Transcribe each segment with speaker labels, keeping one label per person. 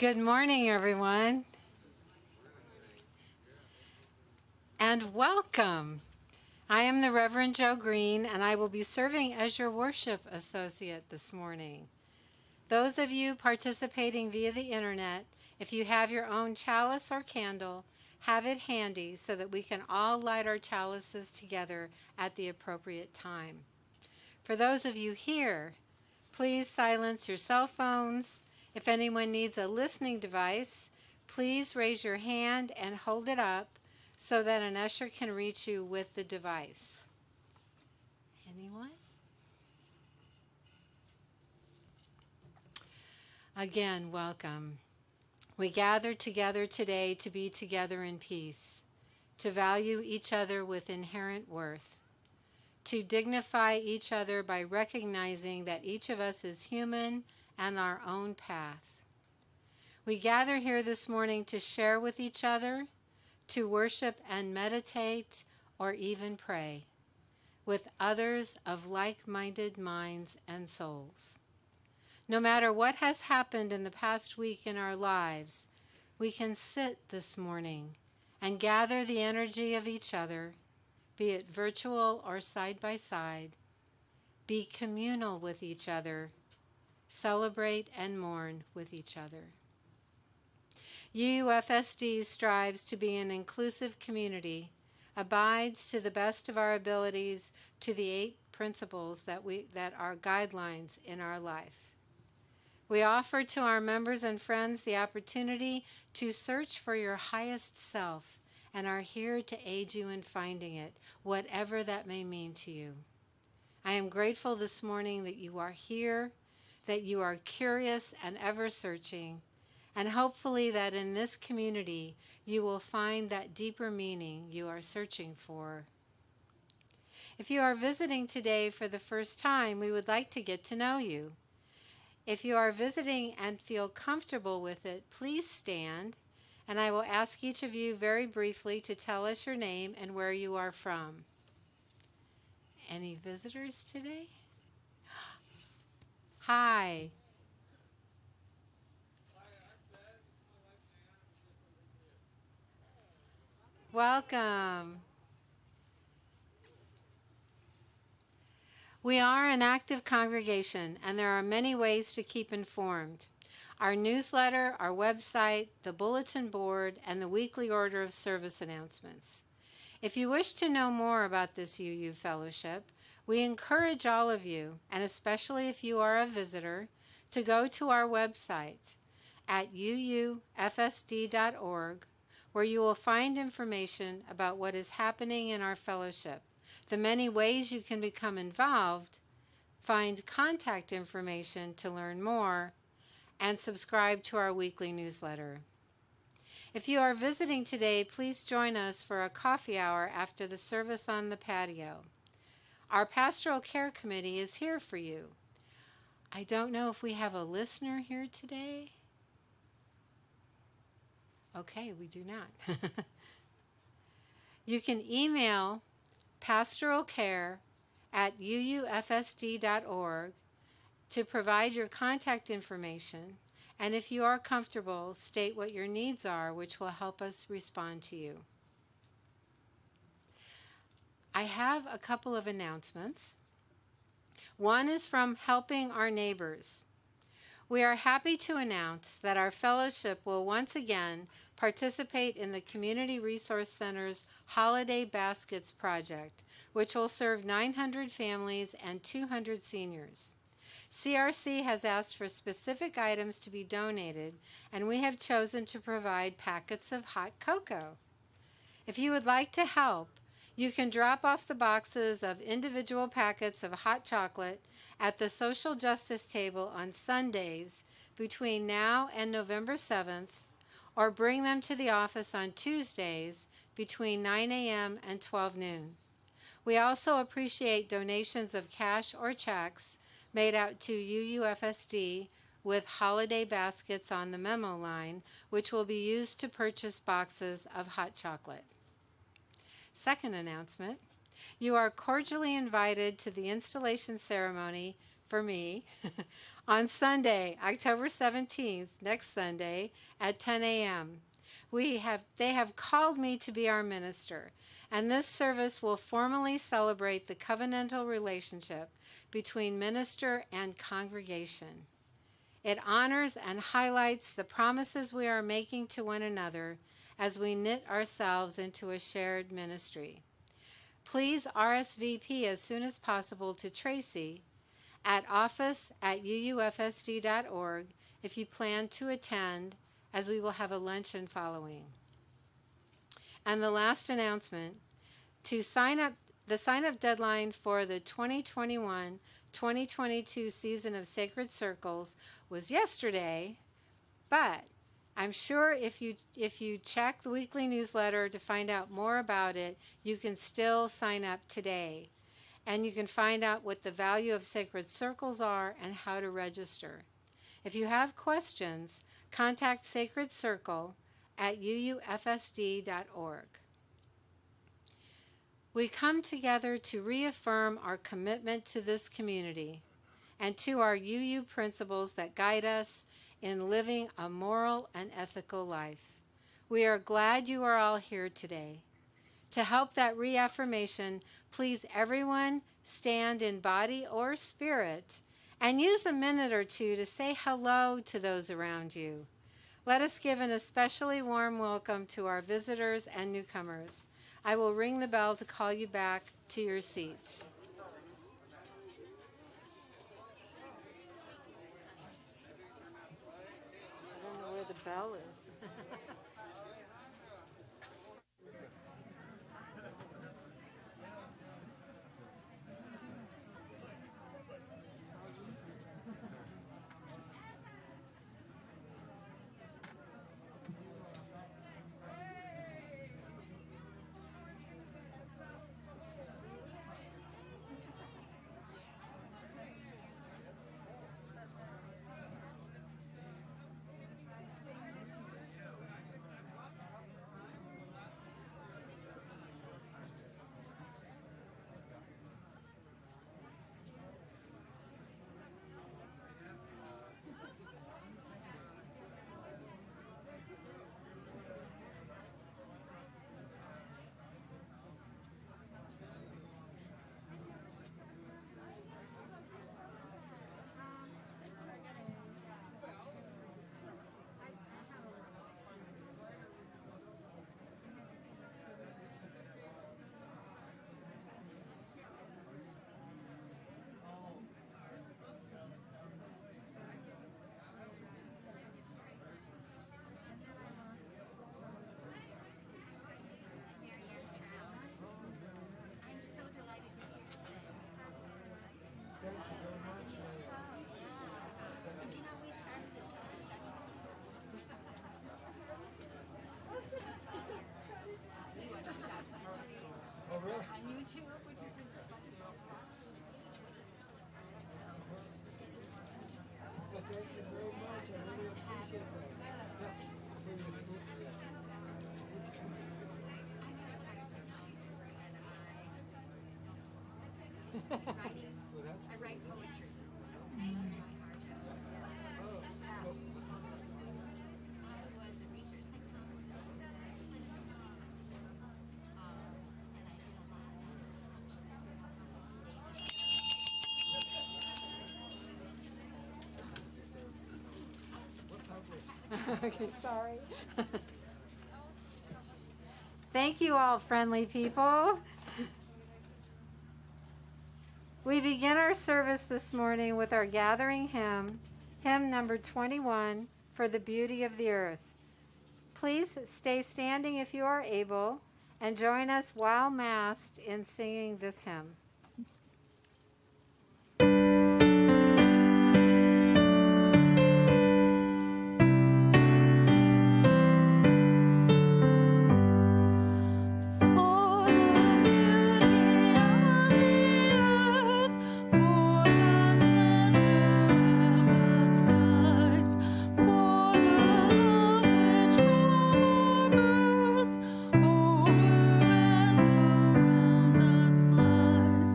Speaker 1: Good morning, everyone, and welcome. I am the Reverend Joe Green, and I will be serving as your worship associate this morning. Those of you participating via the internet, if you have your own chalice or candle, have it handy so that we can all light our chalices together at the appropriate time. For those of you here, please silence your cell phones. If anyone needs a listening device, please raise your hand and hold it up so that an usher can reach you with the device. Anyone? Again, welcome. We gather together today to be together in peace, to value each other with inherent worth, to dignify each other by recognizing that each of us is human and our own path. We gather here this morning to share with each other, to worship and meditate, or even pray with others of like-minded minds and souls. No matter what has happened in the past week in our lives, we can sit this morning and gather the energy of each other, be it virtual or side by side, be communal with each other, celebrate and mourn with each other. UUFSD strives to be an inclusive community, abides to the best of our abilities to the 8 principles that are guidelines in our life. We offer to our members and friends the opportunity to search for your highest self and are here to aid you in finding it, whatever that may mean to you. I am grateful this morning that you are here, that you are curious and ever searching, and hopefully that in this community you will find that deeper meaning you are searching for. If you are visiting today for the first time, we would like to get to know you. If you are visiting and feel comfortable with it, please stand, and I will ask each of you very briefly to tell us your name and where you are from. Any visitors today? Hi. Welcome. We are an active congregation, and there are many ways to keep informed. Our newsletter, our website, the bulletin board, and the weekly order of service announcements. If you wish to know more about this UU Fellowship, we encourage all of you, and especially if you are a visitor, to go to our website at uufsd.org, where you will find information about what is happening in our fellowship, the many ways you can become involved, find contact information to learn more, and subscribe to our weekly newsletter. If you are visiting today, please join us for a coffee hour after the service on the patio. Our Pastoral Care Committee is here for you. I don't know if we have a listener here today. Okay, we do not. You can email pastoralcare@uufsd.org to provide your contact information, and if you are comfortable, state what your needs are, which will help us respond to you. I have a couple of announcements. One is from Helping Our Neighbors. We are happy to announce that our fellowship will once again participate in the Community Resource Center's Holiday Baskets project, which will serve 900 families and 200 seniors. CRC has asked for specific items to be donated, and we have chosen to provide packets of hot cocoa. If you would like to help, you can drop off the boxes of individual packets of hot chocolate at the social justice table on Sundays between now and November 7th, or bring them to the office on Tuesdays between 9 a.m. and 12 noon. We also appreciate donations of cash or checks made out to UUFSD with holiday baskets on the memo line, which will be used to purchase boxes of hot chocolate. Second announcement, you are cordially invited to the installation ceremony for me, on Sunday, October 17th, next Sunday, at 10 a.m. They have called me to be our minister, and this service will formally celebrate the covenantal relationship between minister and congregation. It honors and highlights the promises we are making to one another as we knit ourselves into a shared ministry. Please RSVP as soon as possible to Tracy at office@uufsd.org if you plan to attend, as we will have a luncheon following. And the last announcement, the sign-up deadline for the 2021-2022 season of Sacred Circles was yesterday, but I'm sure if you check the weekly newsletter to find out more about it, you can still sign up today. And you can find out what the value of Sacred Circles are and how to register. If you have questions, contact Sacred Circle at uufsd.org. We come together to reaffirm our commitment to this community and to our UU principles that guide us in living a moral and ethical life. We are glad you are all here today. To help that reaffirmation, please everyone stand in body or spirit and use a minute or two to say hello to those around you. Let us give an especially warm welcome to our visitors and newcomers. I will ring the bell to call you back to your seats. I don't know where the bell is.
Speaker 2: I write poetry. I was a research psychologist, and I did a lot.
Speaker 1: Okay, sorry. Thank you all, friendly people. We begin our service this morning with our gathering hymn, hymn number 21, For the Beauty of the Earth. Please stay standing if you are able, and join us while massed in singing this hymn.
Speaker 3: Over and around us lies.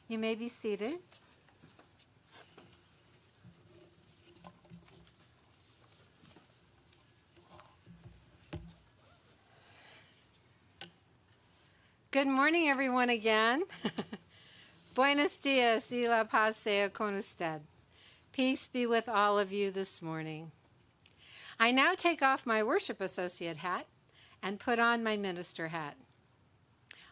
Speaker 1: You may be seated. Good morning, everyone, again. Buenos dias y la paz sea con usted. Peace be with all of you this morning. I now take off my worship associate hat and put on my minister hat.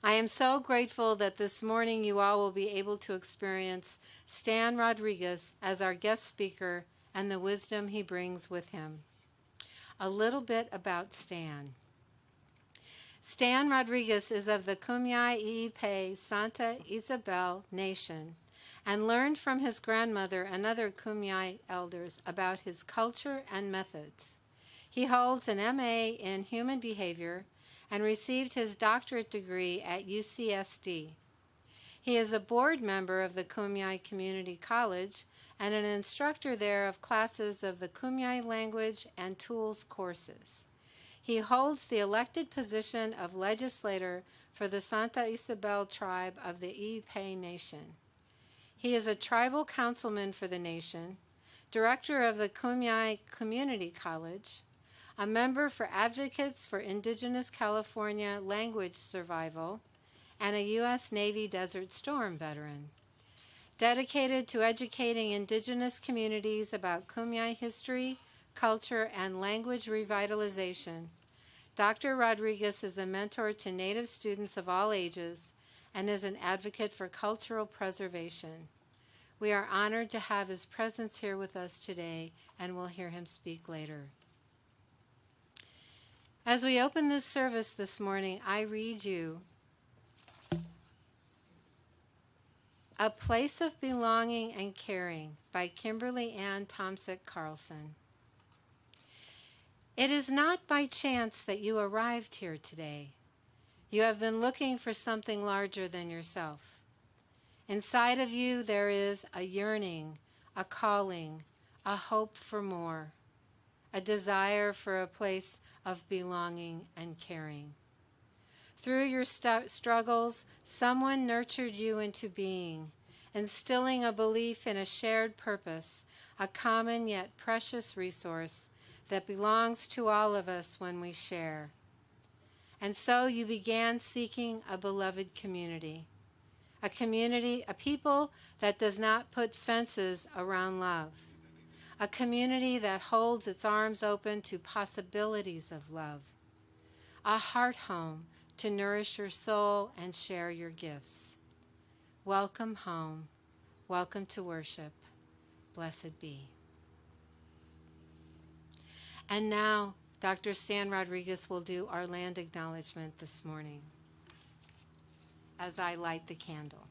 Speaker 1: I am so grateful that this morning you all will be able to experience Stan Rodriguez as our guest speaker and the wisdom he brings with him. A little bit about Stan. Stan Rodriguez is of the Kumeyaay Santa Isabel Nation and learned from his grandmother and other Kumeyaay elders about his culture and methods. He holds an MA in Human Behavior and received his doctorate degree at UUFSD. He is a board member of the Kumeyaay Community College and an instructor there of classes of the Kumeyaay language and tools courses. He holds the elected position of legislator for the Santa Isabel tribe of the Iipe Nation. He is a tribal councilman for the nation, director of the Kumeyaay Community College, a member for Advocates for Indigenous California Language Survival, and a U.S. Navy Desert Storm veteran. Dedicated to educating Indigenous communities about Kumeyaay history, culture, and language revitalization, Dr. Rodriguez is a mentor to Native students of all ages and is an advocate for cultural preservation. We are honored to have his presence here with us today, and we'll hear him speak later. As we open this service this morning, I read you A Place of Belonging and Caring by Kimberly Ann Tomsick Carlson. It is not by chance that you arrived here today. You have been looking for something larger than yourself. Inside of you there is a yearning, a calling, a hope for more, a desire for a place of belonging and caring. Through your struggles, someone nurtured you into being, instilling a belief in a shared purpose, a common yet precious resource that belongs to all of us when we share. And so you began seeking a beloved community, a people that does not put fences around love, a community that holds its arms open to possibilities of love, a heart home to nourish your soul and share your gifts. Welcome home. Welcome to worship. Blessed be. And now, Dr. Stan Rodriguez will do our land acknowledgement this morning as I light the candle.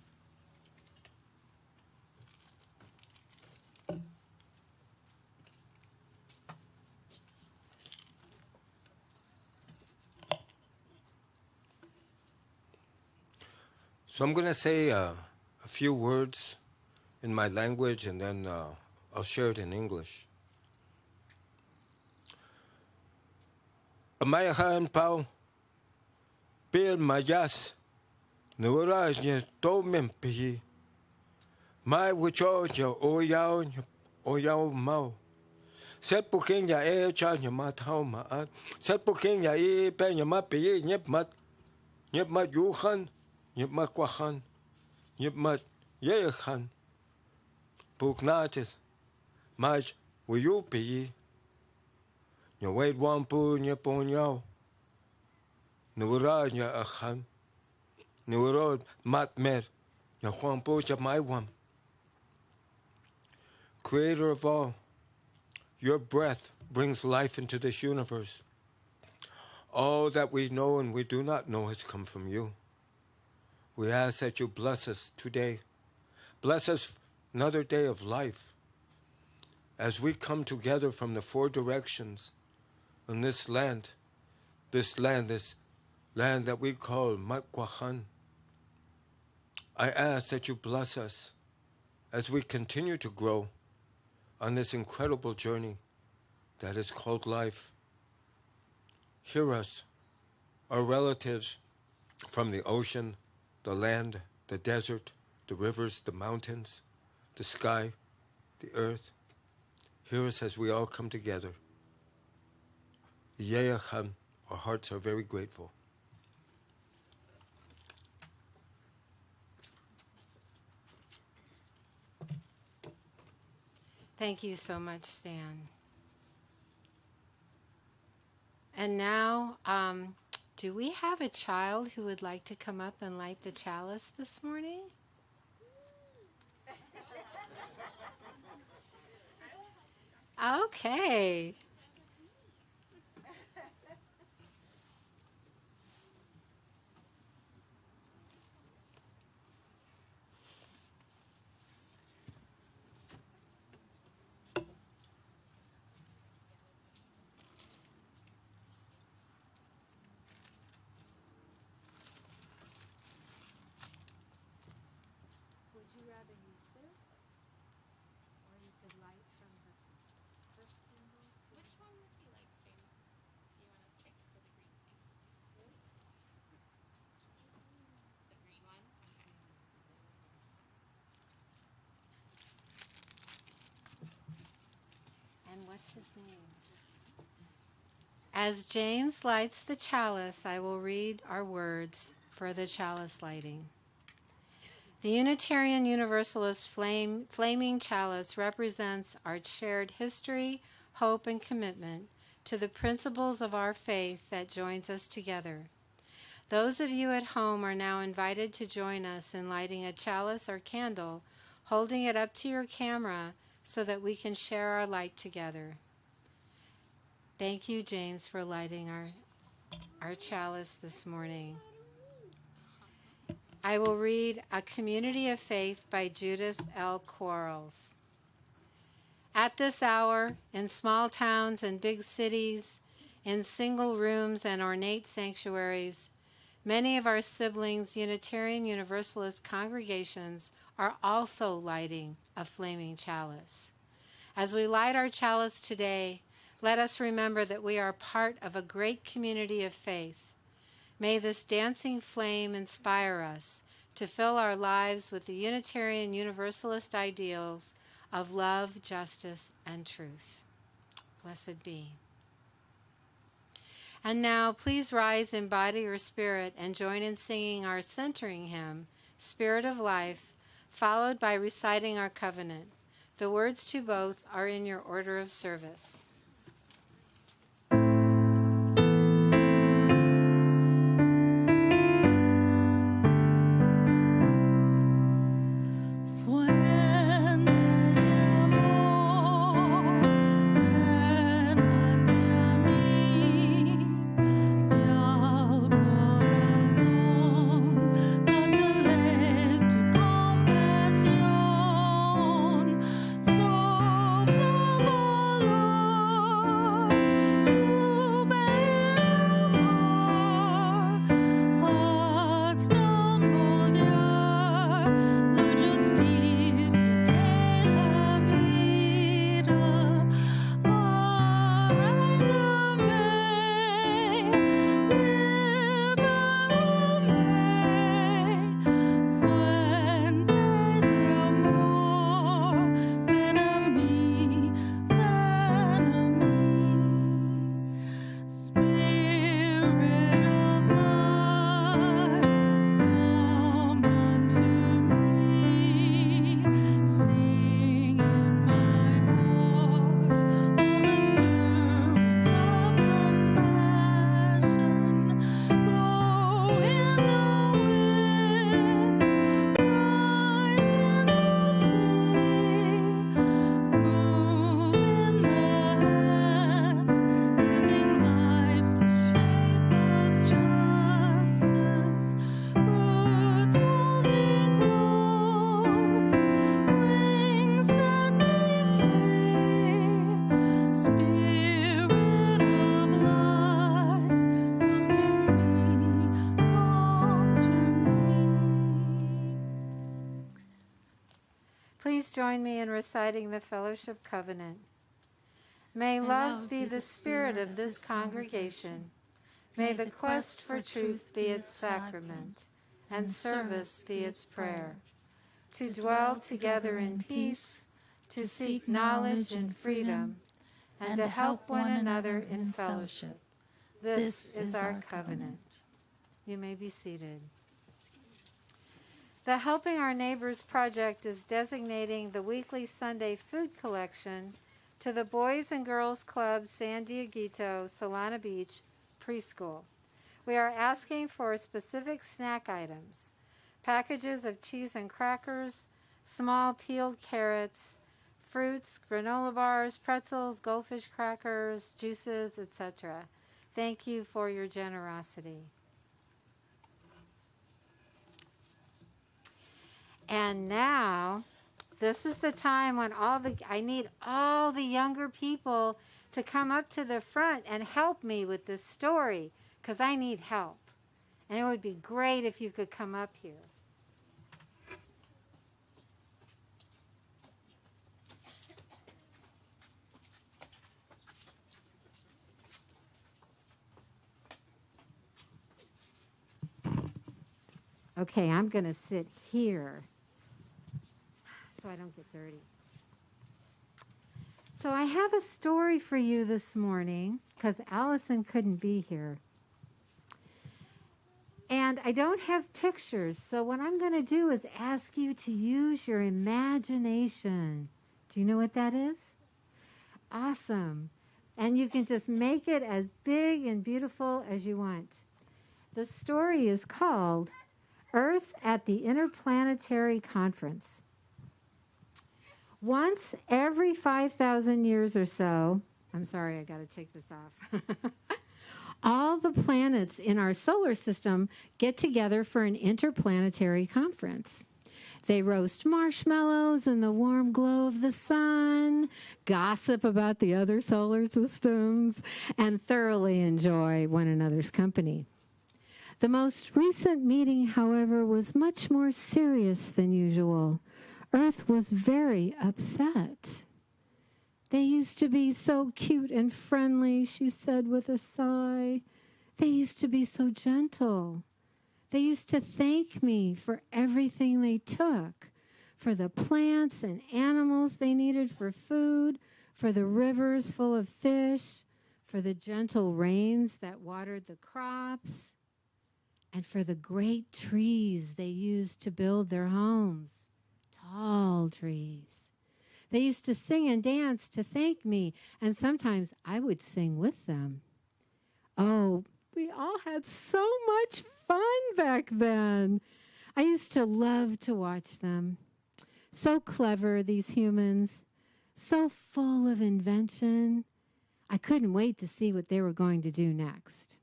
Speaker 3: So I'm going to say a few words in my language, and then I'll share it in English. Amayahan pau, pil mayas, nurai ye tomem pi, mai wucho ya oyao mau. Set puking ya cha ya matao ma, set puking ya pen ya mapi nyep mat yuhan, nyep mat kwahan, nyep mat yehan. Puknatis, maj wuyupi. Nya wait one pu nya ponyao. Nuwara nya akhan. Nuwara mat mer. Nya huan pu cha mai wam. Creator of all, your breath brings life into this universe. All that we know and we do not know has come from you. We ask that you bless us today. Bless us another day of life. As we come together from the four directions in this land that we call Makwahan, I ask that you bless us as we continue to grow on this incredible journey that is called life. Hear us, our relatives from the ocean, the land, the desert, the rivers, the mountains, the sky, the earth. Hear us as we all come together. Yeyachan, our hearts are very grateful.
Speaker 1: Thank you so much, Stan. And now, do we have a child who would like to come up and light the chalice this morning? Okay. Would you rather use this, or you could light from the first candle?
Speaker 2: Which one would you like, James? Do you want to stick for the green thing? The green one? Okay.
Speaker 1: And what's his name? As James lights the chalice, I will read our words for the chalice lighting. The Unitarian Universalist flaming chalice represents our shared history, hope, and commitment to the principles of our faith that joins us together. Those of you at home are now invited to join us in lighting a chalice or candle, holding it up to your camera so that we can share our light together. Thank you, James, for lighting our chalice this morning. I will read A Community of Faith by Judith L. Quarles. At this hour, in small towns and big cities, in single rooms and ornate sanctuaries, many of our siblings, Unitarian Universalist congregations, are also lighting a flaming chalice. As we light our chalice today, let us remember that we are part of a great community of faith. May this dancing flame inspire us to fill our lives with the Unitarian Universalist ideals of love, justice, and truth. Blessed be. And now, please rise in body or spirit and join in singing our centering hymn, Spirit of Life, followed by reciting our covenant. The words to both are in your order of service. Please join me in reciting the Fellowship Covenant. May love be the spirit of this congregation. May the quest for truth be its sacrament, and service be its prayer. to dwell together in peace, to seek knowledge and freedom, and to help one another in fellowship. This is our covenant. You may be seated. The Helping Our Neighbors project is designating the weekly Sunday food collection to the Boys and Girls Club San Dieguito, Solana Beach preschool. We are asking for specific snack items, packages of cheese and crackers, small peeled carrots, fruits, granola bars, pretzels, goldfish crackers, juices, etc. Thank you for your generosity. And now, this is the time when I need all the younger people to come up to the front and help me with this story, because I need help. And it would be great if you could come up here. Okay, I'm going to sit here so I don't get dirty. So I have a story for you this morning because Allison couldn't be here. And I don't have pictures, so what I'm going to do is ask you to use your imagination. Do you know what that is? Awesome. And you can just make it as big and beautiful as you want. The story is called Earth at the Interplanetary Conference. Once every 5,000 years or so, I'm sorry, I got to take this off. All the planets in our solar system get together for an interplanetary conference. They roast marshmallows in the warm glow of the sun, gossip about the other solar systems, and thoroughly enjoy one another's company. The most recent meeting, however, was much more serious than usual. Earth was very upset. They used to be so cute and friendly, she said with a sigh. They used to be so gentle. They used to thank me for everything they took, for the plants and animals they needed for food, for the rivers full of fish, for the gentle rains that watered the crops, and for the great trees they used to build their homes. Tall trees. They used to sing and dance to thank me, and sometimes I would sing with them. Oh, we all had so much fun back then. I used to love to watch them. So clever, these humans. So full of invention. I couldn't wait to see what they were going to do next.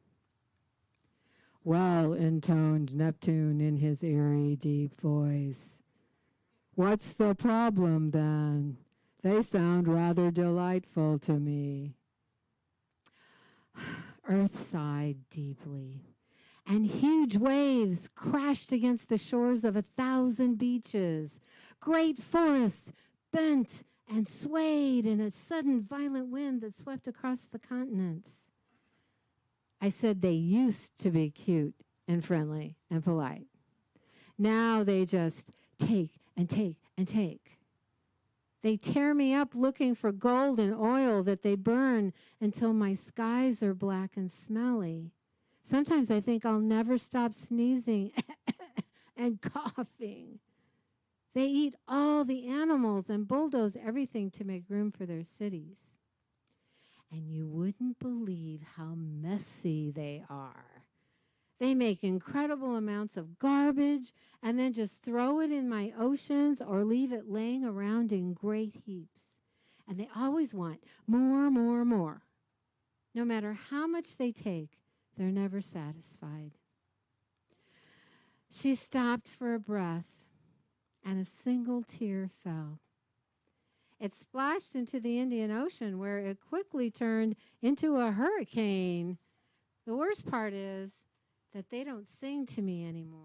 Speaker 1: Well, intoned Neptune in his eerie, deep voice. What's the problem, then? They sound rather delightful to me. Earth sighed deeply, and huge waves crashed against the shores of 1,000 beaches. Great forests bent and swayed in a sudden violent wind that swept across the continents. I said they used to be cute and friendly and polite. Now they just take and take and take. They tear me up looking for gold and oil that they burn until my skies are black and smelly. Sometimes I think I'll never stop sneezing and coughing. They eat all the animals and bulldoze everything to make room for their cities. And you wouldn't believe how messy they are. They make incredible amounts of garbage and then just throw it in my oceans or leave it laying around in great heaps. And they always want more, more, more. No matter how much they take, they're never satisfied. She stopped for a breath, and a single tear fell. It splashed into the Indian Ocean, where it quickly turned into a hurricane. The worst part is that they don't sing to me anymore.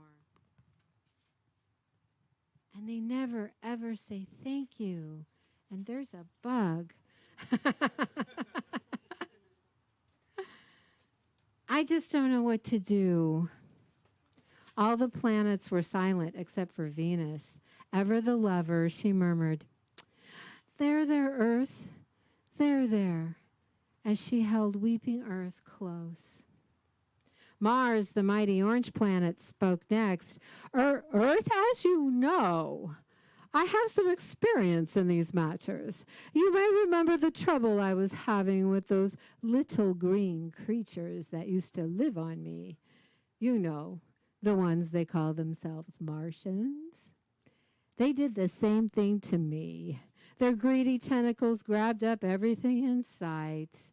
Speaker 1: And they never, ever say thank you. And there's a bug. I just don't know what to do. All the planets were silent except for Venus, ever the lover, she murmured, "There, there, Earth, there, there," as she held weeping Earth close. Mars, the mighty orange planet, spoke next. Earth, as you know, I have some experience in these matters. You may remember the trouble I was having with those little green creatures that used to live on me. You know, the ones they call themselves Martians. They did the same thing to me. Their greedy tentacles grabbed up everything in sight.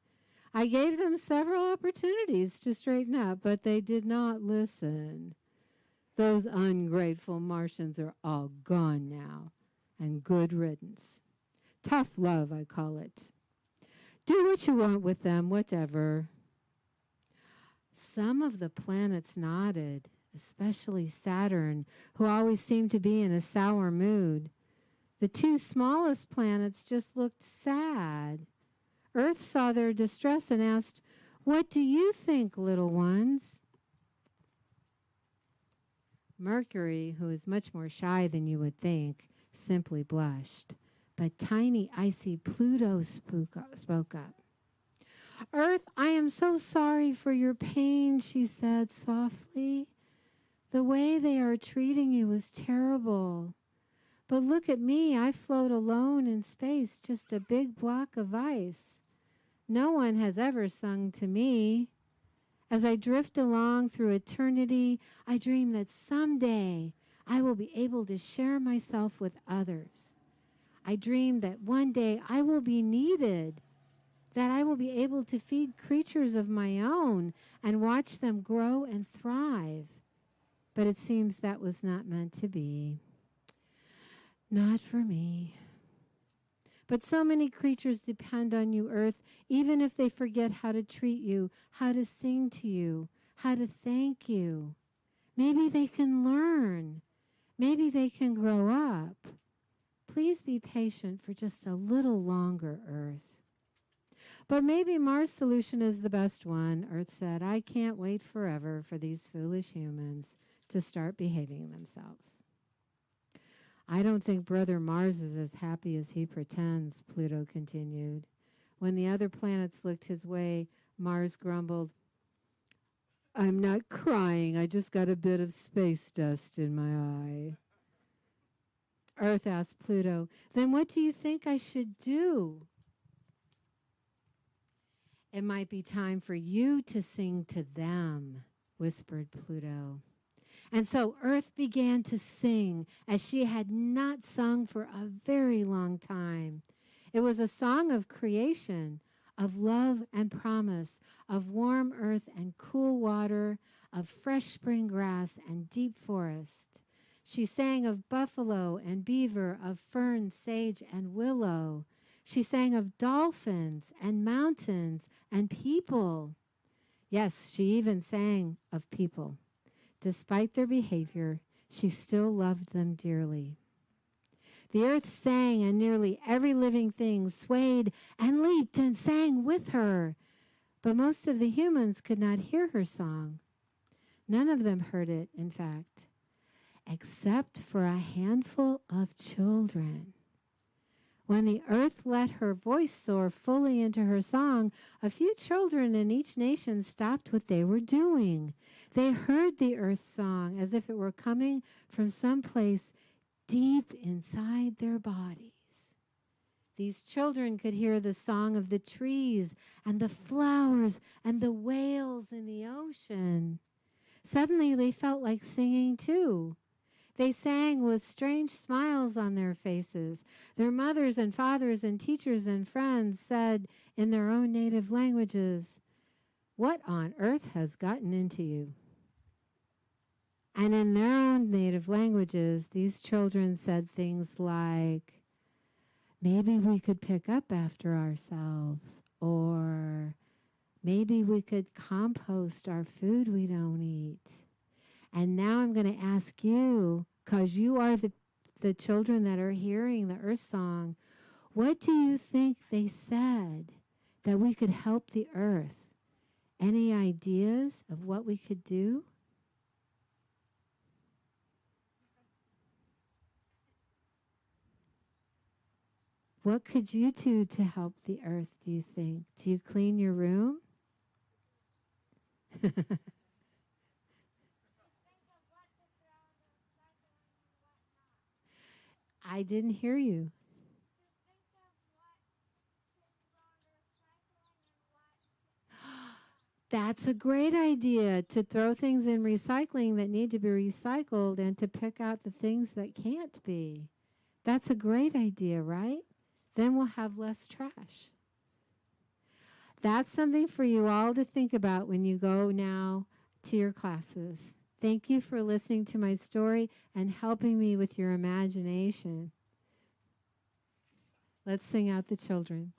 Speaker 1: I gave them several opportunities to straighten up, but they did not listen. Those ungrateful Martians are all gone now, and good riddance. Tough love, I call it. Do what you want with them, whatever. Some of the planets nodded, especially Saturn, who always seemed to be in a sour mood. The two smallest planets just looked sad. Earth saw their distress and asked, "What do you think, little ones?" Mercury, who is much more shy than you would think, simply blushed. But tiny, icy Pluto spoke up. "Earth, I am so sorry for your pain," she said softly. "The way they are treating you is terrible. But look at me, I float alone in space, just a big block of ice. No one has ever sung to me. As I drift along through eternity, I dream that someday I will be able to share myself with others. I dream that one day I will be needed, that I will be able to feed creatures of my own and watch them grow and thrive. But it seems that was not meant to be. Not for me. But so many creatures depend on you, Earth, even if they forget how to treat you, how to sing to you, how to thank you. Maybe they can learn. Maybe they can grow up. Please be patient for just a little longer, Earth." "But maybe Mars' solution is the best one," Earth said. "I can't wait forever for these foolish humans to start behaving themselves." "I don't think Brother Mars is as happy as he pretends," Pluto continued. When the other planets looked his way, Mars grumbled, "I'm not crying. I just got a bit of space dust in my eye." Earth asked Pluto, "Then what do you think I should do?" "It might be time for you to sing to them," whispered Pluto. And so Earth began to sing as she had not sung for a very long time. It was a song of creation, of love and promise, of warm earth and cool water, of fresh spring grass and deep forest. She sang of buffalo and beaver, of fern, sage, and willow. She sang of dolphins and mountains and people. Yes, she even sang of people. Despite their behavior, she still loved them dearly. The earth sang, and nearly every living thing swayed and leaped and sang with her. But most of the humans could not hear her song. None of them heard it, in fact, except for a handful of children. When the earth let her voice soar fully into her song, a few children in each nation stopped what they were doing. They heard the earth's song as if it were coming from some place deep inside their bodies. These children could hear the song of the trees and the flowers and the whales in the ocean. Suddenly they felt like singing too. They sang with strange smiles on their faces. Their mothers and fathers and teachers and friends said in their own native languages, "What on earth has gotten into you?" And in their own native languages, these children said things like, "Maybe we could pick up after ourselves," or "Maybe we could compost our food we don't eat." And now I'm going to ask you, because you are the children that are hearing the earth song, what do you think they said that we could help the earth? Any ideas of what we could do? What could you do to help the earth, do you think? Do you clean your room? I didn't hear you. That's a great idea, to throw things in recycling that need to be recycled and to pick out the things that can't be. That's a great idea, right? Then we'll have less trash. That's something for you all to think about when you go now to your classes. Thank you for listening to my story and helping me with your imagination. Let's sing out the children.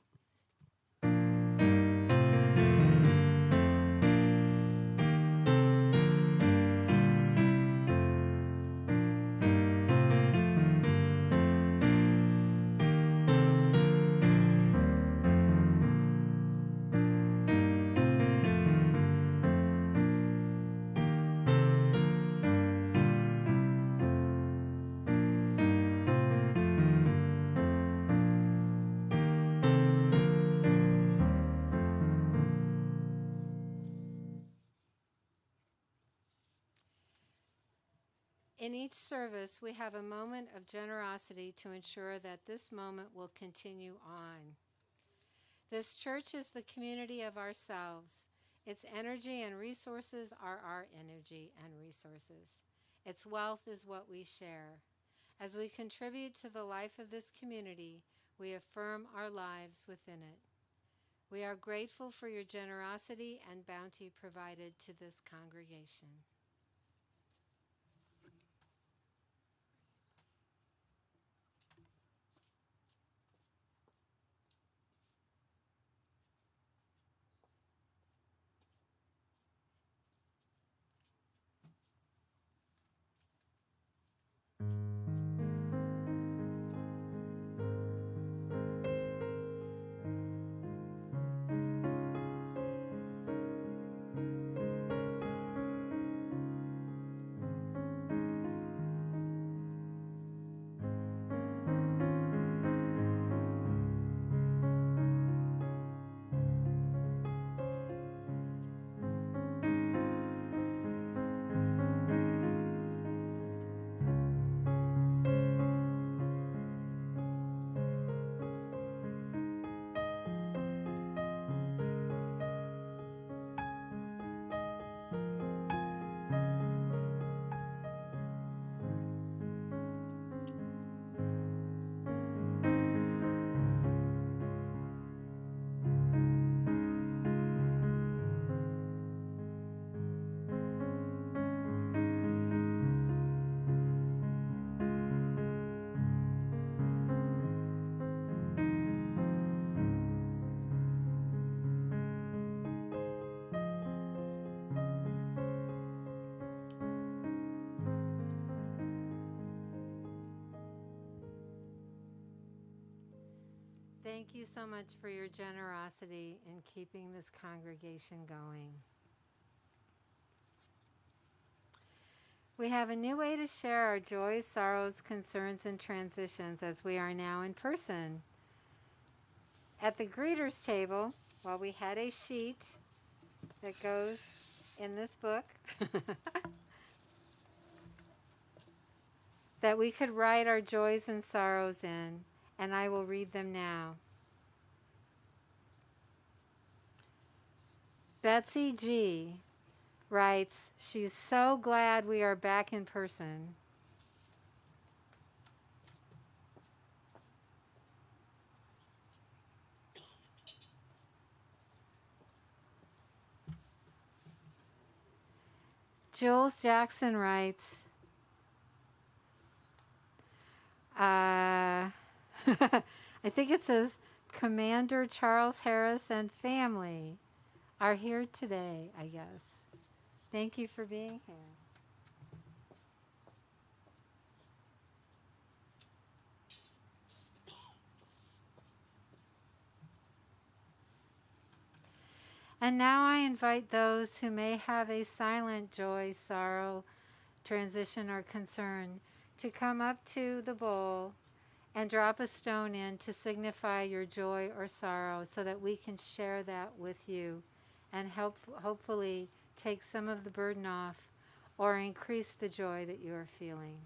Speaker 1: In each service, we have a moment of generosity to ensure that this moment will continue on. This church is the community of ourselves. Its energy and resources are our energy and resources. Its wealth is what we share. As we contribute to the life of this community, we affirm our lives within it. We are grateful for your generosity and bounty provided to this congregation. Thank you so much for your generosity in keeping this congregation going. We have a new way to share our joys, sorrows, concerns, and transitions as we are now in person. At the greeters table, well, we had a sheet that goes in this book that we could write our joys and sorrows in, and I will read them now. Betsy G. writes, she's so glad we are back in person. Jules Jackson writes, I think it says, Commander Charles Harris and family are here today, I guess. Thank you for being here. And now I invite those who may have a silent joy, sorrow, transition, or concern to come up to the bowl and drop a stone in to signify your joy or sorrow so that we can share that with you and hopefully take some of the burden off or increase the joy that you are feeling.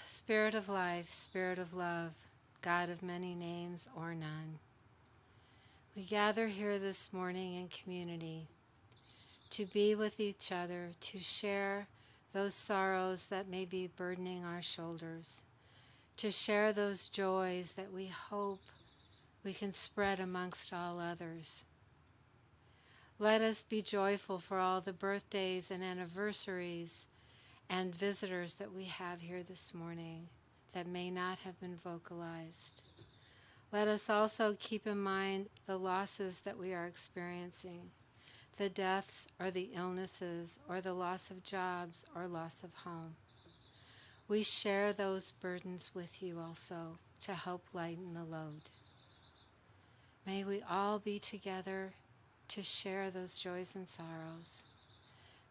Speaker 1: Spirit of life, Spirit of love, God of many names or none, we gather here this morning in community to be with each other, to share those sorrows that may be burdening our shoulders, to share those joys that we hope we can spread amongst all others. Let us be joyful for all the birthdays and anniversaries and visitors that we have here this morning that may not have been vocalized. Let us also keep in mind the losses that we are experiencing, the deaths or the illnesses or the loss of jobs or loss of home. We share those burdens with you also to help lighten the load. May we all be together to share those joys and sorrows.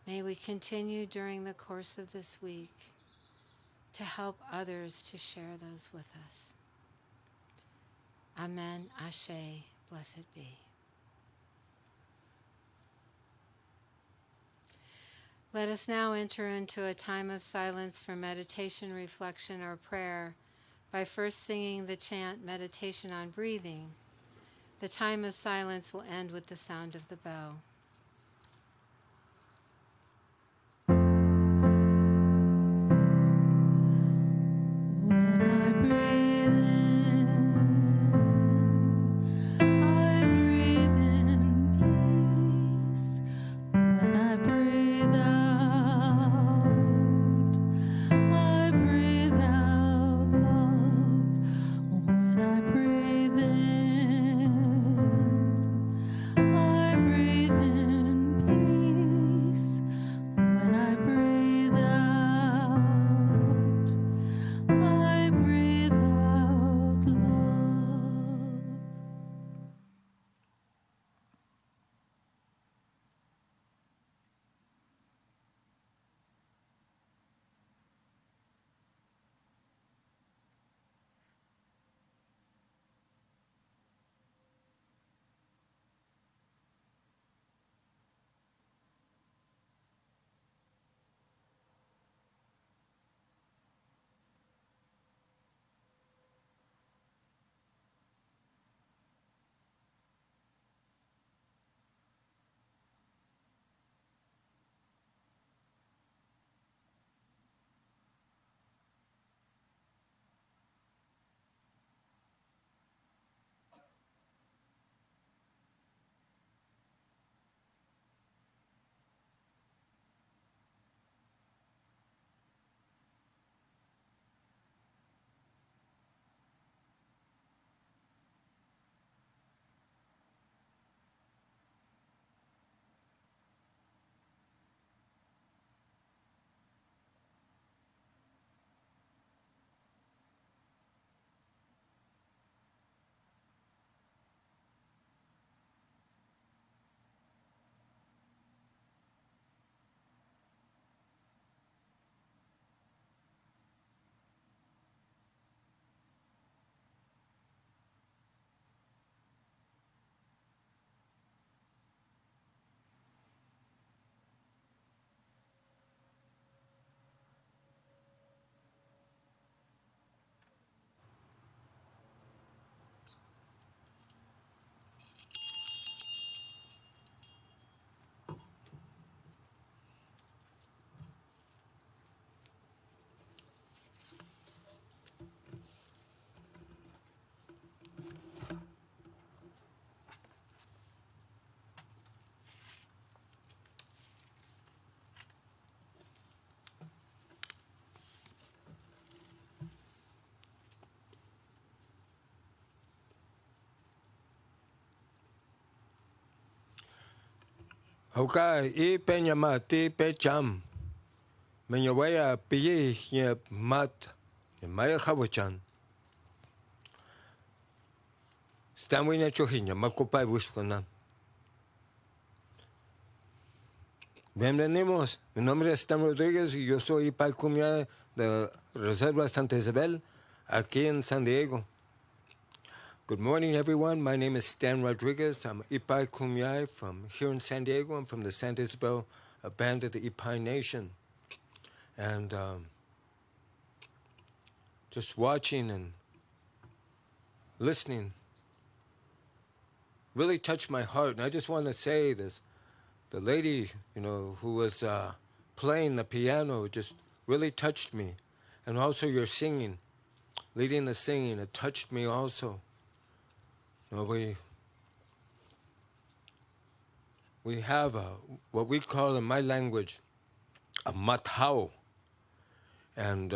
Speaker 1: May we continue during the course of this week to help others to share those with us. Amen, Ashe, blessed be. Let us now enter into a time of silence for meditation, reflection, or prayer by first singing the chant Meditation on Breathing. The time of silence will end with the sound of the bell.
Speaker 4: Breathe
Speaker 3: Hoka I penya mati pe cham. Menyawaya piyi ye mat. Maya hawachan. Estamos en Chojiña, Macopa y Busconan. Bienvenidos, mi nombre es Stan Rodríguez y yo soy Palcumia de Reserva Santa Isabel, aquí en San Diego. Good morning, everyone. My name is Stan Rodriguez. I'm Ipai Kumyai from here in San Diego. I'm from the Santa Isabel band of the Ipai Nation. And just watching and listening really touched my heart. And I just want to say this. The lady, who was playing the piano just really touched me. And also your singing, leading the singing, it touched me also. We have what we call in my language a matao. And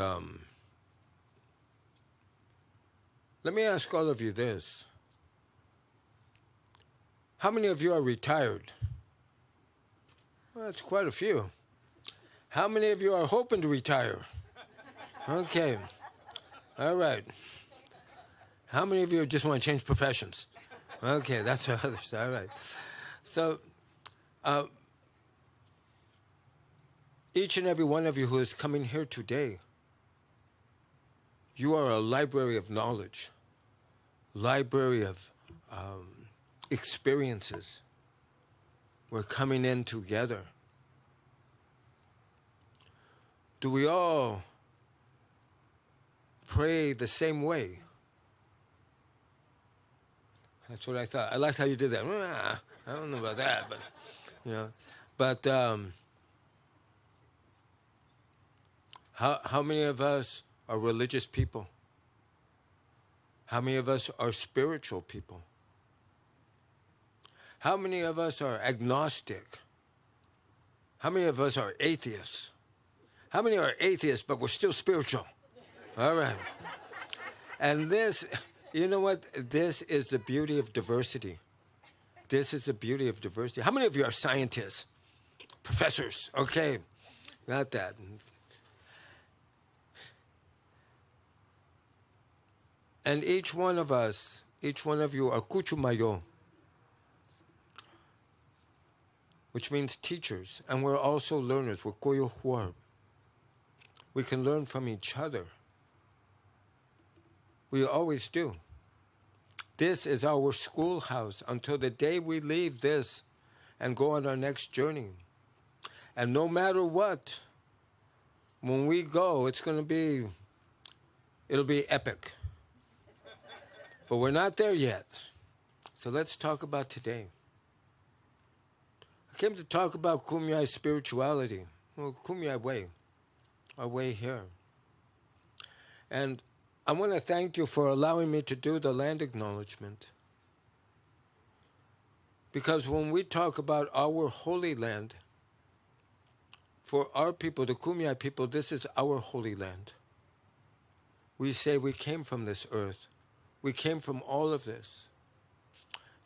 Speaker 3: let me ask all of you this. How many of you are retired? Well, that's quite a few. How many of you are hoping to retire? Okay. All right. How many of you just want to change professions? Okay, that's others. All right. So, each and every one of you who is coming here today, you are a library of knowledge, library of experiences. We're coming in together. Do we all pray the same way? That's what I thought. I liked how you did that. I don't know about that, but, But how many of us are religious people? How many of us are spiritual people? How many of us are agnostic? How many of us are atheists? How many are atheists, but we're still spiritual? All right. And this, you know what? This is the beauty of diversity. This is the beauty of diversity. How many of you are scientists? Professors? Okay. Got that. And each one of us, each one of you are kuchumayo, which means teachers, and we're also learners. We're koyo huar. We can learn from each other. We always do. This is our schoolhouse until the day we leave this and go on our next journey. And no matter what, when we go, it'll be epic. But we're not there yet. So let's talk about today. I came to talk about Kumyai spirituality. Well, Kumyai way. Our way here. And I want to thank you for allowing me to do the land acknowledgement. Because when we talk about our holy land, for our people, the Kumyai people, this is our holy land. We say we came from this earth. We came from all of this.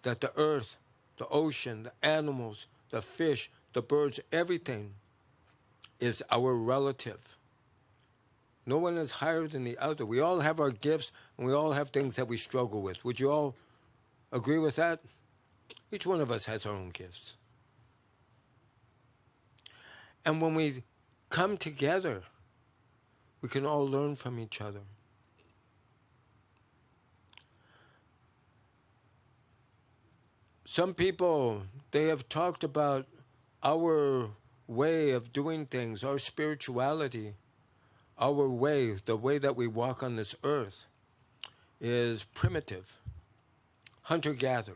Speaker 3: That the earth, the ocean, the animals, the fish, the birds, everything is our relative. No one is higher than the other. We all have our gifts, and we all have things that we struggle with. Would you all agree with that? Each one of us has our own gifts. And when we come together, we can all learn from each other. Some people, they have talked about our way of doing things, our spirituality, our way, the way that we walk on this earth is primitive, hunter-gatherer,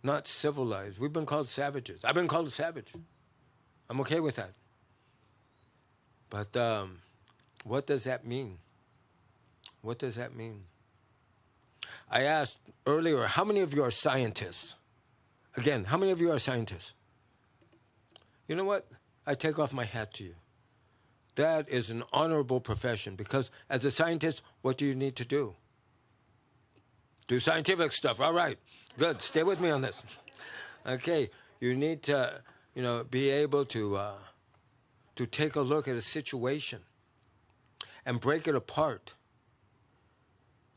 Speaker 3: not civilized. We've been called savages. I've been called a savage. I'm okay with that. But what does that mean? What does that mean? I asked earlier, how many of you are scientists? Again, how many of you are scientists? You know what? I take off my hat to you. That is an honorable profession because as a scientist, what do you need to do? Do scientific stuff. All right. Good. Stay with me on this. Okay. You need to, be able to take a look at a situation and break it apart.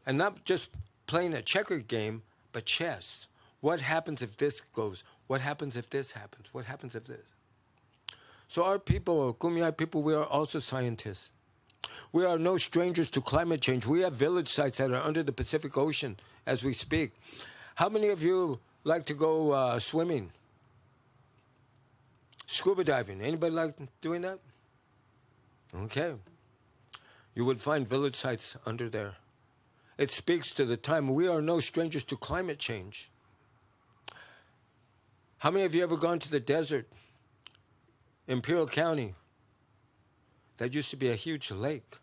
Speaker 3: And not just playing a checker game, but chess. What happens if this goes? What happens if this happens? What happens if this? So our people, Kumeyaay people, we are also scientists. We are no strangers to climate change. We have village sites that are under the Pacific Ocean as we speak. How many of you like to go swimming? Scuba diving. Anybody like doing that? Okay. You would find village sites under there. It speaks to the time. We are no strangers to climate change. How many of you ever gone to the desert? Imperial County. That used to be a huge lake.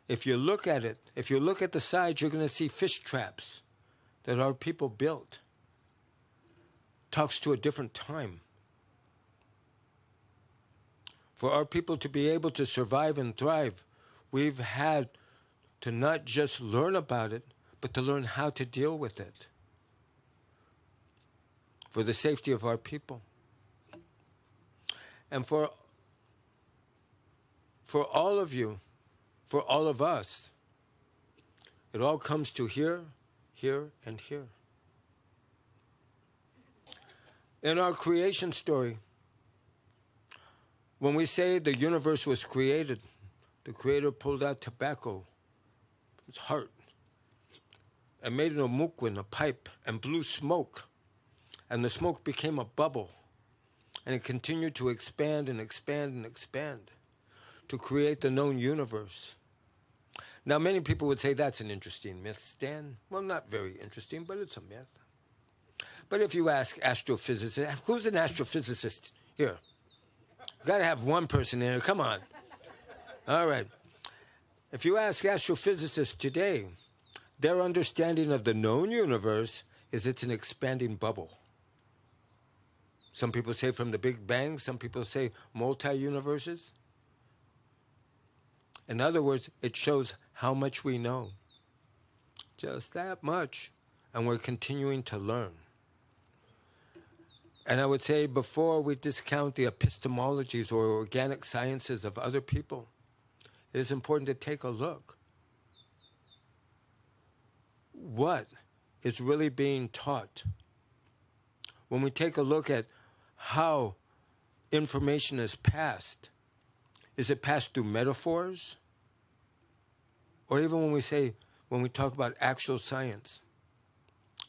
Speaker 3: If you look at it, if you look at the sides, you're going to see fish traps that our people built. Talks to a different time. For our people to be able to survive and thrive, we've had to not just learn about it, but to learn how to deal with it for the safety of our people. And for all of you, for all of us, it all comes to here, here, and here. In our creation story, when we say the universe was created, the Creator pulled out tobacco from his heart and made an omukwin, a pipe, and blew smoke. And the smoke became a bubble. And it continued to expand and expand and expand to create the known universe. Now, many people would say that's an interesting myth, Stan. Well, not very interesting, but it's a myth. But if you ask astrophysicists, who's an astrophysicist here? You've got to have one person in here. Come on. All right. If you ask astrophysicists today, their understanding of the known universe is it's an expanding bubble. Some people say from the Big Bang. Some people say multi-universes. In other words, it shows how much we know. Just that much. And we're continuing to learn. And I would say before we discount the epistemologies or organic sciences of other people, it is important to take a look. What is really being taught? When we take a look at how information is passed, is it passed through metaphors? Or even when we talk about actual science,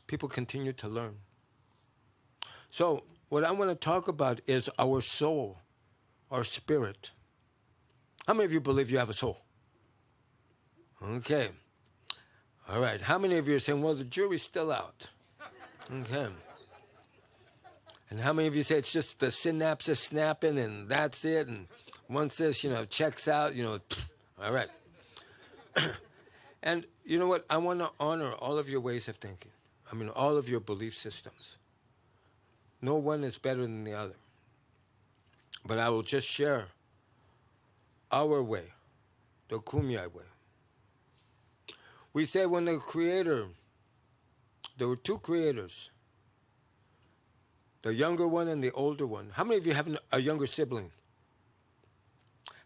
Speaker 3: people continue to learn. So what I want to talk about is our soul, our spirit. How many of you believe you have a soul? Okay. All right. How many of you are saying, well, the jury's still out? Okay. And how many of you say it's just the synapses snapping and that's it? And once this, checks out, all right. And you know what? I want to honor all of your ways of thinking. All of your belief systems. No one is better than the other. But I will just share our way, the Kumeyaay way. We say when the Creator, there were two creators, the younger one and the older one. How many of you have a younger sibling?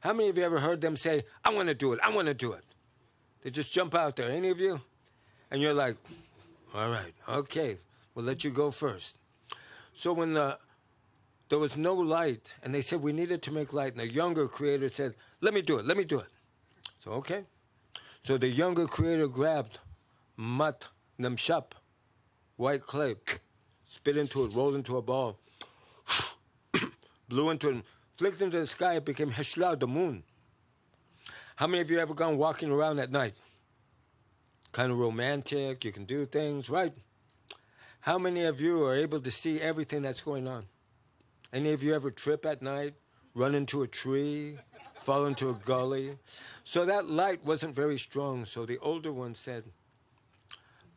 Speaker 3: How many of you ever heard them say, I want to do it, I want to do it? They just jump out there. Any of you? And you're like, all right, okay, we'll let you go first. So when there was no light, and they said we needed to make light, and the younger creator said, let me do it, let me do it. So, okay. So the younger creator grabbed mat namshap, white clay, spit into it, rolled into a ball, blew into it, flicked into the sky, it became Heshla, the moon. How many of you ever gone walking around at night? Kind of romantic, you can do things, right? How many of you are able to see everything that's going on? Any of you ever trip at night, run into a tree, fall into a gully? So that light wasn't very strong, so the older one said,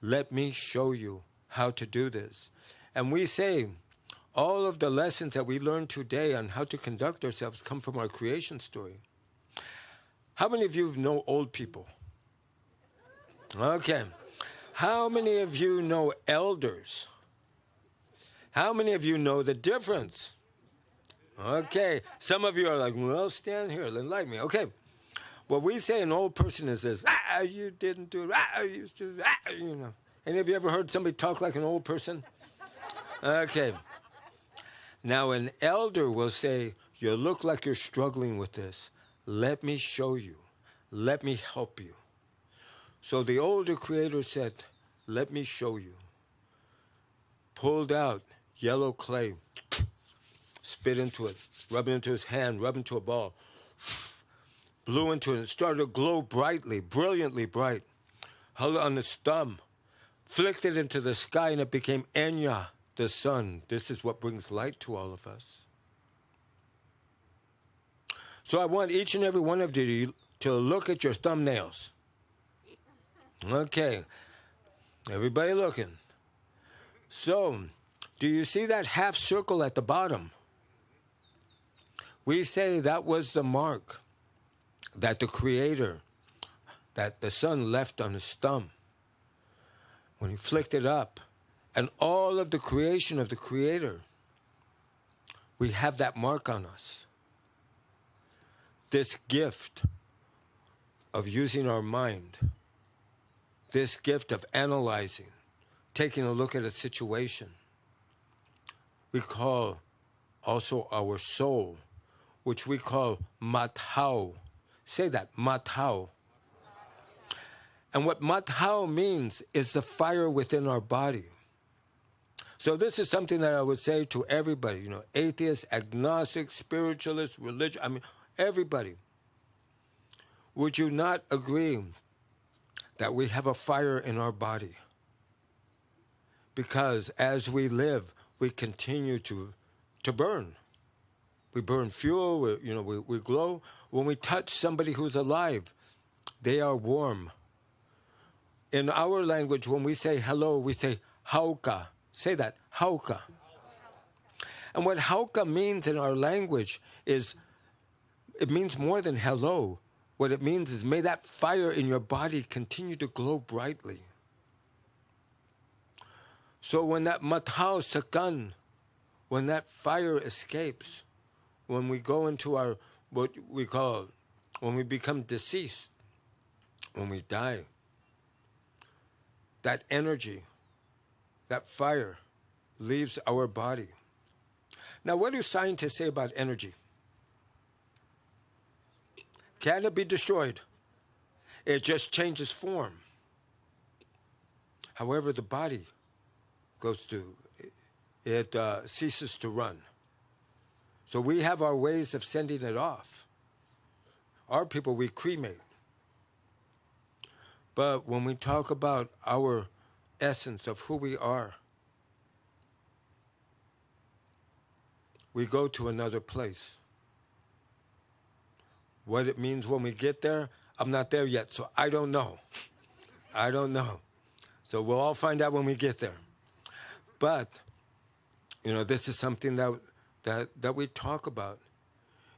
Speaker 3: let me show you how to do this. And we say, all of the lessons that we learn today on how to conduct ourselves come from our creation story. How many of you know old people? Okay. How many of you know elders? How many of you know the difference? Okay. Some of you are like, well, stand here, enlighten me. Okay. What we say an old person is this, you didn't do it, you used to, you know. Any of you ever heard somebody talk like an old person? Okay. Now an elder will say, you look like you're struggling with this. Let me show you. Let me help you. So the older creator said, let me show you. Pulled out yellow clay, spit into it, rub it into his hand, rub into a ball, blew into it, and started to glow brightly, brilliantly bright. Held it on his thumb, flicked it into the sky, and it became Enya, the sun. This is what brings light to all of us. So I want each and every one of you to look at your thumbnails. Okay, everybody looking. So, do you see that half circle at the bottom? We say that was the mark that the Creator, that the sun left on his thumb when he flicked it up. And all of the creation of the Creator, we have that mark on us. This gift of using our mind, this gift of analyzing, taking a look at a situation, we call also our soul, which we call matau. Say that, matau. And what matau means is the fire within our body. So this is something that I would say to everybody, you know, atheists, agnostics, spiritualists, religious, everybody. Would you not agree that we have a fire in our body? Because as we live, we continue to burn. We burn fuel, we glow. When we touch somebody who's alive, they are warm. In our language, when we say hello, we say hauka. Say that, hauka. And what hauka means in our language is, it means more than hello. What it means is, may that fire in your body continue to glow brightly. So when that matau sakan, when that fire escapes, when we go into our, what we call, when we become deceased, when we die, that energy, that fire leaves our body. Now, what do scientists say about energy? Can it be destroyed? It just changes form. However, the body ceases to run. So we have our ways of sending it off. Our people, we cremate. But when we talk about our essence of who we are, we go to another place. What it means when we get there, I'm not there yet, so I don't know. I don't know. So we'll all find out when we get there. But, this is something that we talk about,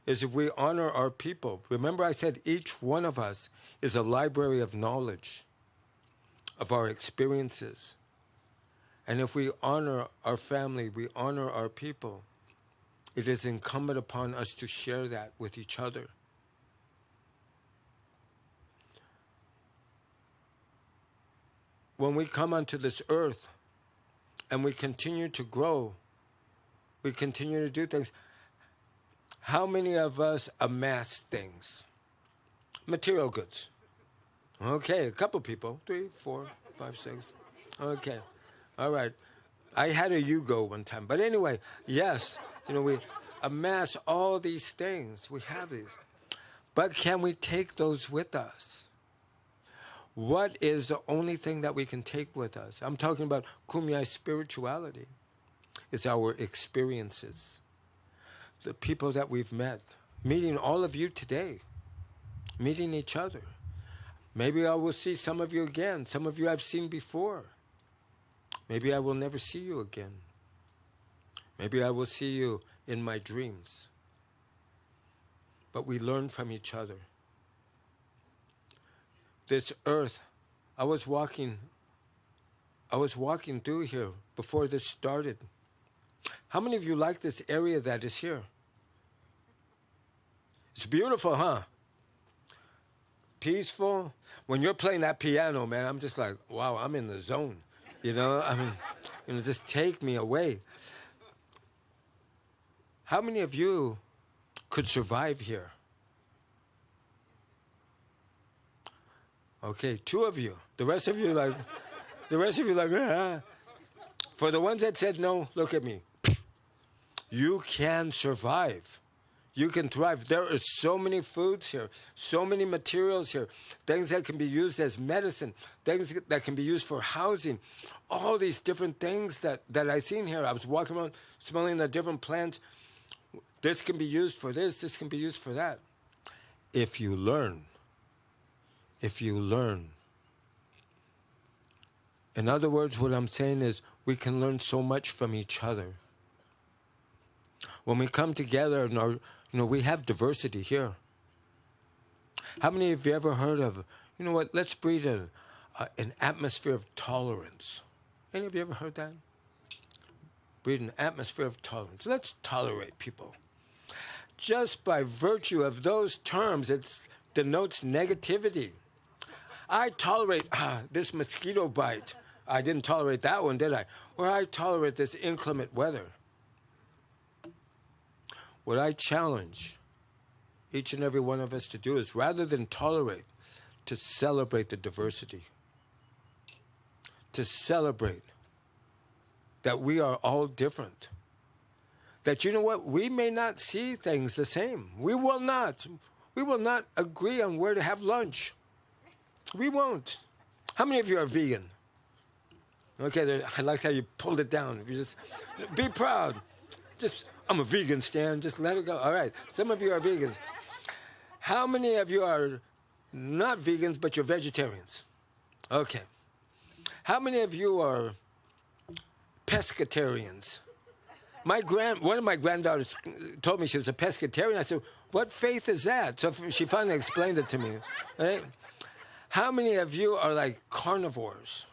Speaker 3: is if we honor our people. Remember I said each one of us is a library of knowledge, of our experiences. And if we honor our family, we honor our people, it is incumbent upon us to share that with each other. When we come onto this earth and we continue to grow, we continue to do things, how many of us amass things? Material goods. Okay, a couple people. 3, 4, 5, 6. Okay, all right. I had a Yugo one time. But anyway, yes, we amass all these things. We have these. But can we take those with us? What is the only thing that we can take with us? I'm talking about Kumeyaay spirituality. It's our experiences. The people that we've met. Meeting all of you today. Meeting each other. Maybe I will see some of you again. Some of you I've seen before. Maybe I will never see you again. Maybe I will see you in my dreams. But we learn from each other. This earth, I was walking through here before this started. How many of you like this area that is here? It's beautiful, huh? Peaceful. When you're playing that piano, man, I'm just like, wow, I'm in the zone. You know, I mean, just take me away. How many of you could survive here? Okay, 2 of you. The rest of you like, ah. For the ones that said no, look at me. You can survive. You can thrive. There are so many foods here, so many materials here, things that can be used as medicine, things that can be used for housing, all these different things that I seen here. I was walking around smelling the different plants. This can be used for this can be used for that. If you learn. If you learn. In other words, what I'm saying is we can learn so much from each other. When we come together, and we have diversity here. How many of you ever heard of, you know what, let's breed an atmosphere of tolerance? Any of you ever heard that? Breed an atmosphere of tolerance. Let's tolerate people. Just by virtue of those terms, it denotes negativity. I tolerate this mosquito bite. I didn't tolerate that one, did I? Or I tolerate this inclement weather. What I challenge each and every one of us to do is, rather than tolerate, to celebrate the diversity. To celebrate that we are all different. That, you know what, we may not see things the same. We will not agree on where to have lunch. We won't. How many of you are vegan? Okay, I like how you pulled it down. You just be proud. I'm a vegan, Stan. Just let it go. All right. Some of you are vegans. How many of you are not vegans, but you're vegetarians? Okay. How many of you are pescatarians? One of my granddaughters told me she was a pescatarian. I said, what faith is that? So she finally explained it to me. Right? How many of you are like carnivores?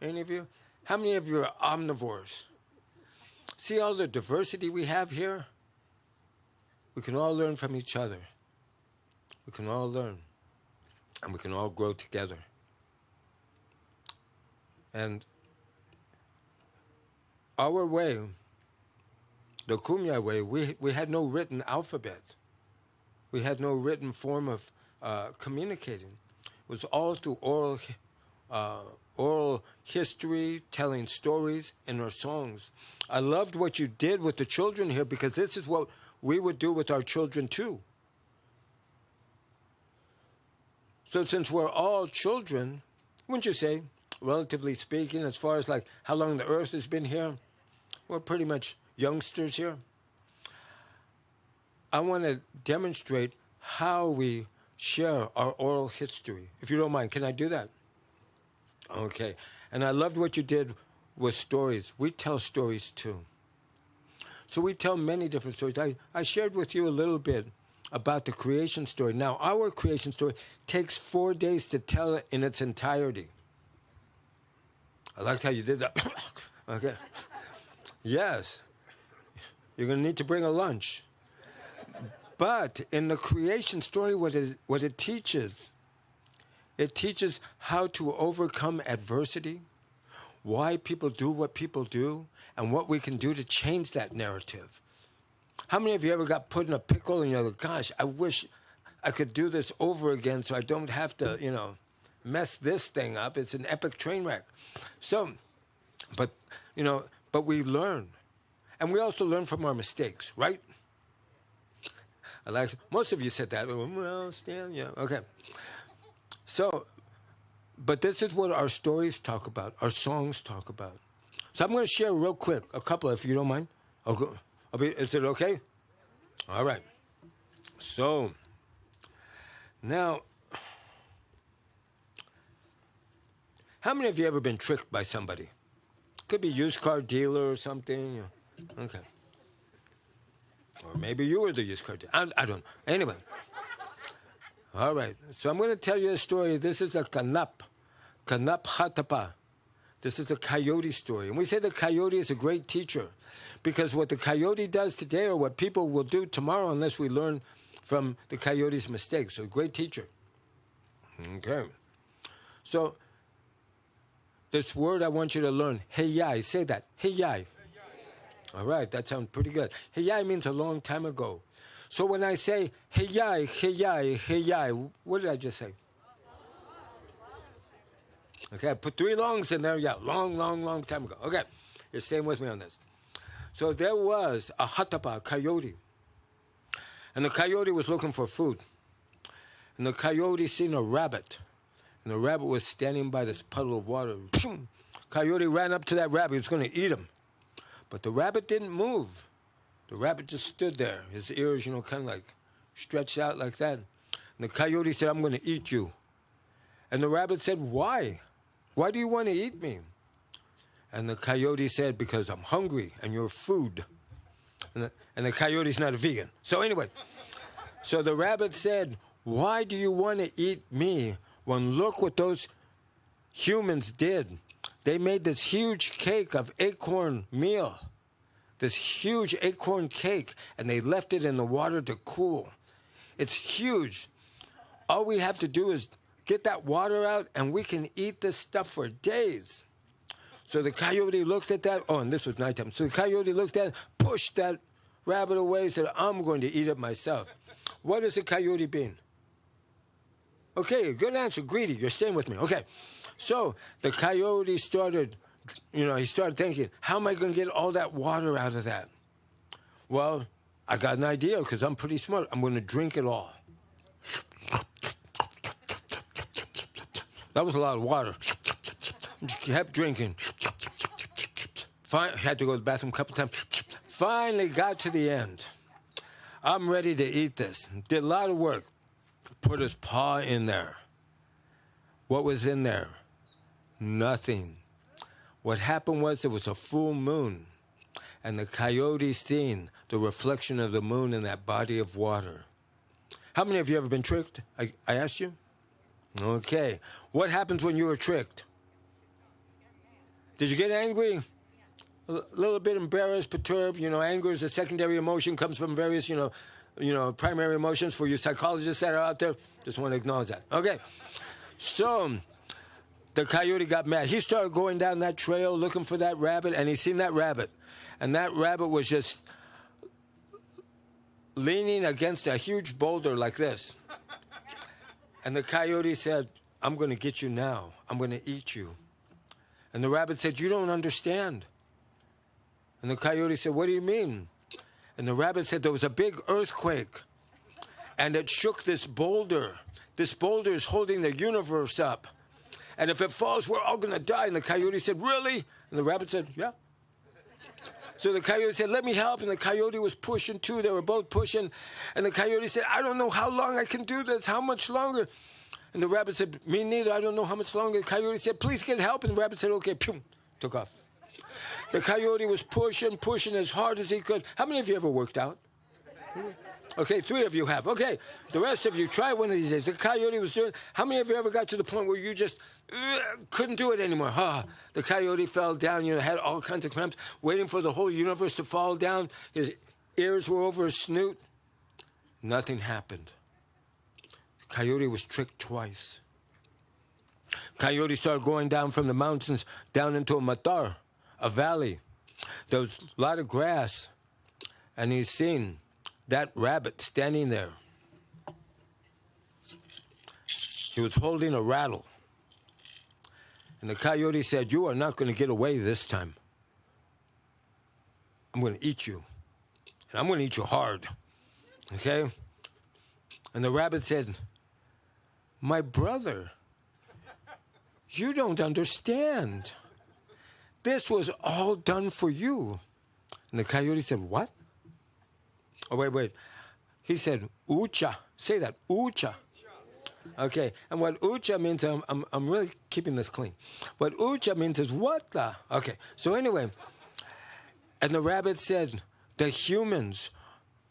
Speaker 3: Any of you? How many of you are omnivores? See all the diversity we have here? We can all learn from each other. We can all learn. And we can all grow together. And our way, the Kumya way, we had no written alphabet. We had no written form of communicating. It was all through oral history, telling stories in our songs. I loved what you did with the children here, because this is what we would do with our children too. So since we're all children, wouldn't you say, relatively speaking, as far as like how long the earth has been here, we're pretty much youngsters here. I want to demonstrate how we share our oral history. If you don't mind, can I do that? Okay. And I loved what you did with stories. We tell stories too. So we tell many different stories. I shared with you a little bit about the creation story. Now, our creation story takes 4 days to tell it in its entirety. I liked how you did that. Okay. Yes. You're going to need to bring a lunch. But in the creation story, what it teaches how to overcome adversity, why people do what people do, and what we can do to change that narrative. How many of you ever got put in a pickle and you're like, gosh, I wish I could do this over again so I don't have to, mess this thing up. It's an epic train wreck. So, but we learn. And we also learn from our mistakes, right? Most of you said that. Well, Stan, yeah, okay. So, but this is what our stories talk about, our songs talk about. So I'm going to share real quick, a couple, if you don't mind. Is it okay? All right. So, now, how many of you ever been tricked by somebody? Could be used car dealer or something. Yeah. Okay. Or maybe you were the used car dealer. I don't know. Anyway. All right. So I'm going to tell you a story. This is a kanap hatapa. This is a coyote story. And we say the coyote is a great teacher because what the coyote does today or what people will do tomorrow unless we learn from the coyote's mistakes. So, great teacher. Okay. So, this word I want you to learn, heyai. Say that, heyai. All right, that sounds pretty good. Heyai means a long time ago. So when I say heyai, heyai, heyai, what did I just say? Okay, I put 3 longs in there. Yeah, long time ago. Okay, you're staying with me on this. So there was a hatapa, a coyote. And the coyote was looking for food. And the coyote seen a rabbit. And the rabbit was standing by this puddle of water. Coyote ran up to that rabbit. He was going to eat him. But the rabbit didn't move. The rabbit just stood there. His ears, kind of like stretched out like that. And the coyote said, I'm going to eat you. And the rabbit said, why? Why do you want to eat me? And the coyote said, because I'm hungry and you're food. And the coyote's not a vegan. So anyway, so the rabbit said, why do you want to eat me when look what those humans did? They made this huge cake of acorn meal, this huge acorn cake, and they left it in the water to cool. It's huge. All we have to do is get that water out, and we can eat this stuff for days. So the coyote looked at that. Oh, and this was nighttime. So the coyote looked at it, pushed that rabbit away, said, I'm going to eat it myself. What is a coyote being? Okay, good answer. Greedy. You're staying with me. Okay. So the coyote started, he started thinking, how am I going to get all that water out of that? Well, I got an idea because I'm pretty smart. I'm going to drink it all. That was a lot of water. Kept drinking. Had to go to the bathroom a couple times. Finally got to the end. I'm ready to eat this. Did a lot of work. Put his paw in there. What was in there? Nothing. What happened was there was a full moon, and the coyote seen the reflection of the moon in that body of water. How many of you ever been tricked? I asked you? Okay. What happens when you were tricked? Did you get angry? A little bit embarrassed, perturbed. Anger is a secondary emotion, comes from various, primary emotions. For you psychologists that are out there, just want to acknowledge that. Okay. So the coyote got mad. He started going down that trail looking for that rabbit, and he seen that rabbit. And that rabbit was just leaning against a huge boulder like this. And the coyote said, I'm going to get you now. I'm going to eat you. And the rabbit said, you don't understand. And the coyote said, what do you mean? And the rabbit said, there was a big earthquake, and it shook this boulder. This boulder is holding the universe up. And if it falls, we're all going to die. And the coyote said, really? And the rabbit said, yeah. So the coyote said, let me help. And the coyote was pushing too. They were both pushing. And the coyote said, I don't know how long I can do this. How much longer? And the rabbit said, me neither. I don't know how much longer. The coyote said, please get help. And the rabbit said, okay, pew, took off. The coyote was pushing as hard as he could. How many of you ever worked out? Okay, 3 of you have. Okay, the rest of you, try one of these days. The coyote was doing. How many of you ever got to the point where you just couldn't do it anymore? The coyote fell down, had all kinds of cramps, waiting for the whole universe to fall down. His ears were over his snoot. Nothing happened. The coyote was tricked twice. Coyote started going down from the mountains down into a matar, a valley. There was a lot of grass, and he's seen that rabbit standing there. He was holding a rattle. And the coyote said, you are not going to get away this time. I'm going to eat you. And I'm going to eat you hard. Okay? And the rabbit said, my brother, you don't understand. This was all done for you. And the coyote said, what? Oh, wait. He said, ucha. Say that, ucha. Okay, and what ucha means, I'm really keeping this clean. What ucha means is what the? Okay, so anyway, and the rabbit said, the humans,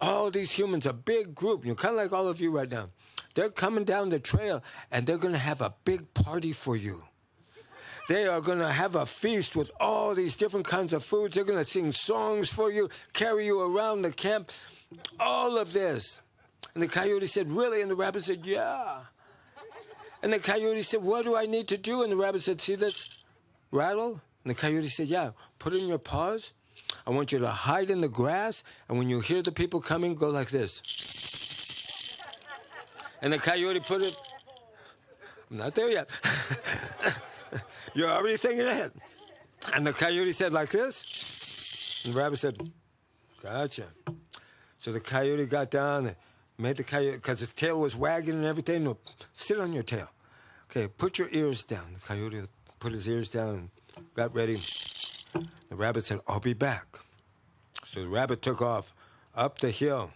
Speaker 3: all these humans, a big group, kind of like all of you right now, they're coming down the trail, and they're going to have a big party for you. They are going to have a feast with all these different kinds of foods. They're going to sing songs for you, carry you around the camp, all of this. And the coyote said, really? And the rabbit said, yeah. And the coyote said, what do I need to do? And the rabbit said, see this rattle? And the coyote said, yeah, put it in your paws. I want you to hide in the grass. And when you hear the people coming, go like this. And the coyote put it, I'm not there yet. You're already thinking ahead. And the coyote said like this. And the rabbit said, gotcha. So the coyote got down and made the coyote, because his tail was wagging and everything. No, sit on your tail. Okay, put your ears down. The coyote put his ears down and got ready. The rabbit said, I'll be back. So the rabbit took off up the hill.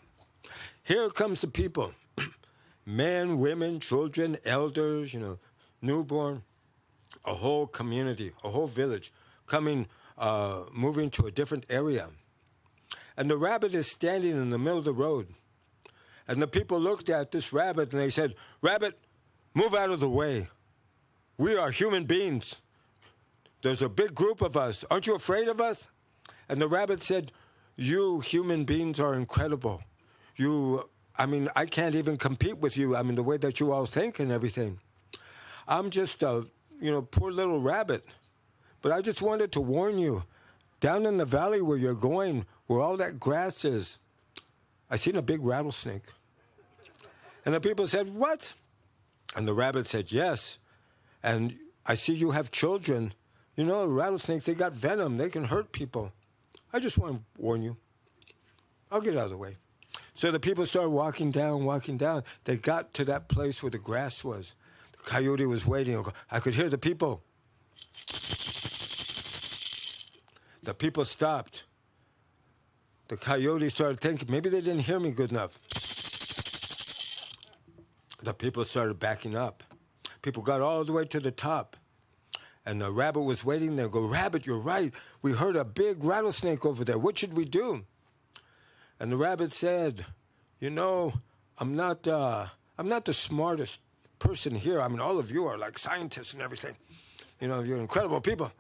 Speaker 3: Here comes the people. Men, women, children, elders, newborn. A whole community, a whole village coming, moving to a different area. And the rabbit is standing in the middle of the road. And the people looked at this rabbit and they said, Rabbit, move out of the way. We are human beings. There's a big group of us. Aren't you afraid of us? And the rabbit said, you human beings are incredible. I can't even compete with you. The way that you all think and everything. I'm just a, poor little rabbit. But I just wanted to warn you, down in the valley where you're going, where all that grass is, I seen a big rattlesnake. And the people said, what? And the rabbit said, yes. And I see you have children. Rattlesnakes, they got venom. They can hurt people. I just want to warn you. I'll get out of the way. So the people started walking down. They got to that place where the grass was. The coyote was waiting. I could hear the people. The people stopped. The coyote started thinking, maybe they didn't hear me good enough. The people started backing up. People got all the way to the top. And the rabbit was waiting there. Go, Rabbit, you're right. We heard a big rattlesnake over there. What should we do? And the rabbit said, I'm not the smartest person here. All of you are like scientists and everything. You're incredible people.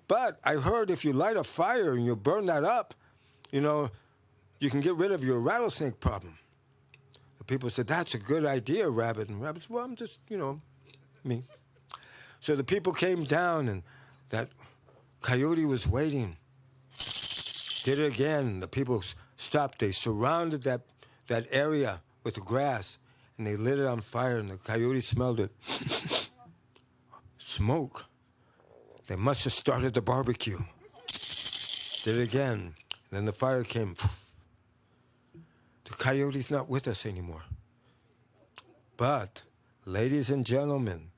Speaker 3: But I heard if you light a fire and you burn that up, you can get rid of your rattlesnake problem. The people said, that's a good idea, Rabbit. And Rabbit said, well, I'm just, me. So the people came down, and that coyote was waiting. Did it again. The people stopped. They surrounded that area with the grass, and they lit it on fire, and the coyote smelled it. Smoke. They must have started the barbecue. Did it again. And then the fire came. The coyote's not with us anymore. But, ladies and gentlemen,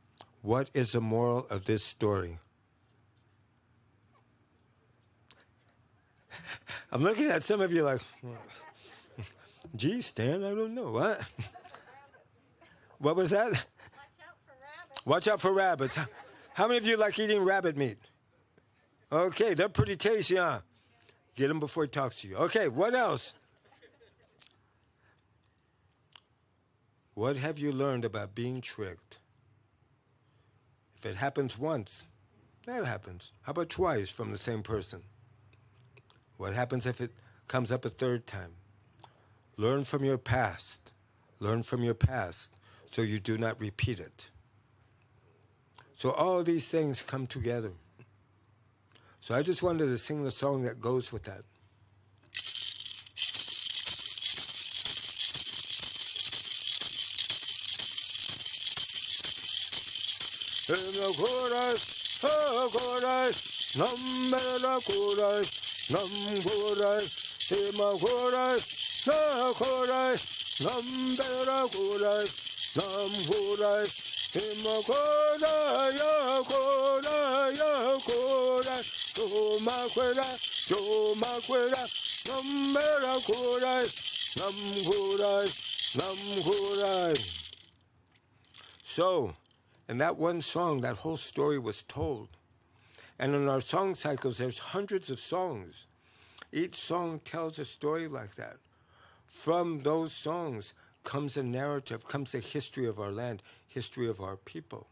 Speaker 3: what is the moral of this story? I'm looking at some of you like, gee, Stan, I don't know. What was that? Watch out for rabbits. How many of you like eating rabbit meat? Okay, they're pretty tasty, huh? Get him before he talks to you. Okay, what else? What have you learned about being tricked? If it happens once, that happens. How about twice from the same person? What happens if it comes up a third time? Learn from your past. Learn from your past so you do not repeat it. So all these things come together. So I just wanted to sing the song that goes with that. So, in that one song, that whole story was told. And in our song cycles, there's hundreds of songs. Each song tells a story like that. From those songs comes a narrative, comes a history of our land, history of our people.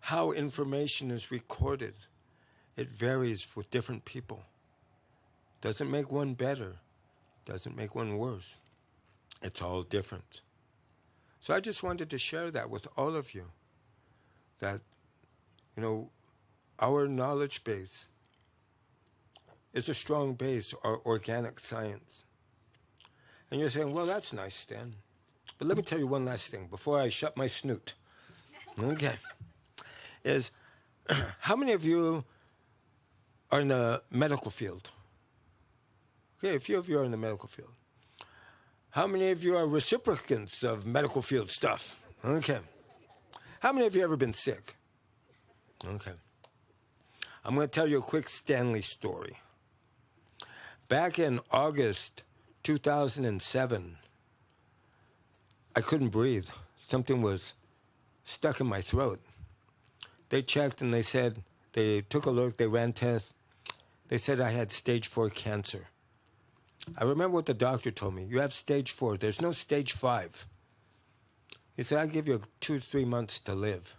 Speaker 3: how information is recorded, it varies with different people. Doesn't make one better, doesn't make one worse. It's all different. So I just wanted to share that with all of you, that, our knowledge base is a strong base, our organic science. And you're saying, well, that's nice, Stan. But let me tell you one last thing before I shut my snoot. Okay. Is how many of you are in the medical field? Okay, a few of you are in the medical field. How many of you are reciprocants of medical field stuff? Okay. How many of you ever been sick? Okay. I'm going to tell you a quick Stanley story. Back in August 2007, I couldn't breathe. Something was stuck in my throat. They checked and they said, they took a look, they ran tests. They said I had stage 4 cancer. I remember what the doctor told me. You have stage 4. There's no stage 5. He said, I'll give you 2-3 months to live.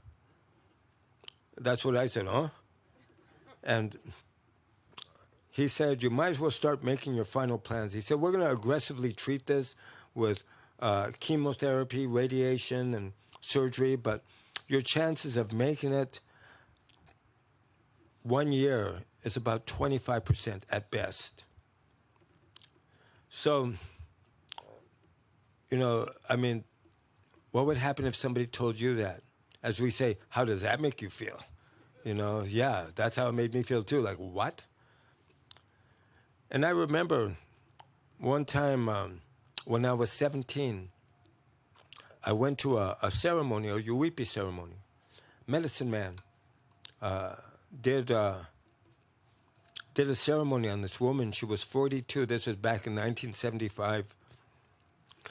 Speaker 3: That's what I said, huh? And he said, you might as well start making your final plans. He said, we're going to aggressively treat this with chemotherapy, radiation, and surgery, but your chances of making it 1 year is about 25% at best. So, what would happen if somebody told you that? As we say, how does that make you feel? Yeah, that's how it made me feel too. Like, what? And I remember one time when I was 17, I went to a ceremony, a UUFSD ceremony. Medicine man did a ceremony on this woman. She was 42. This was back in 1975.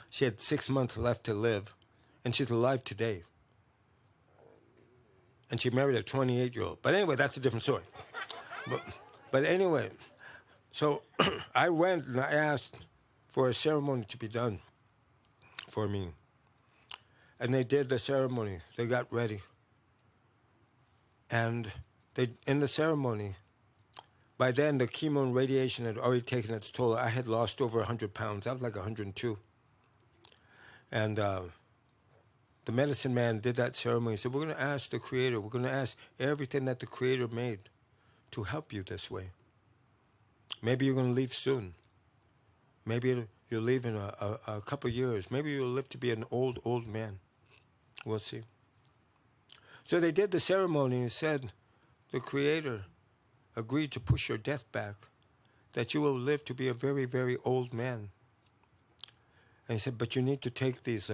Speaker 3: She had 6 months left to live, and she's alive today. And she married a 28-year-old. But anyway, that's a different story. But anyway, so I went and I asked for a ceremony to be done for me. And they did the ceremony. They got ready. And in the ceremony, by then the chemo and radiation had already taken its toll. I had lost over 100 pounds. I was like 102. And the medicine man did that ceremony. He said, we're going to ask the Creator, we're going to ask everything that the Creator made to help you this way. Maybe you're going to leave soon. Maybe you'll leave in a couple of years. Maybe you'll live to be an old man. We'll see. So they did the ceremony and said, the Creator agreed to push your death back, that you will live to be a very, very old man. And he said, but you need to take these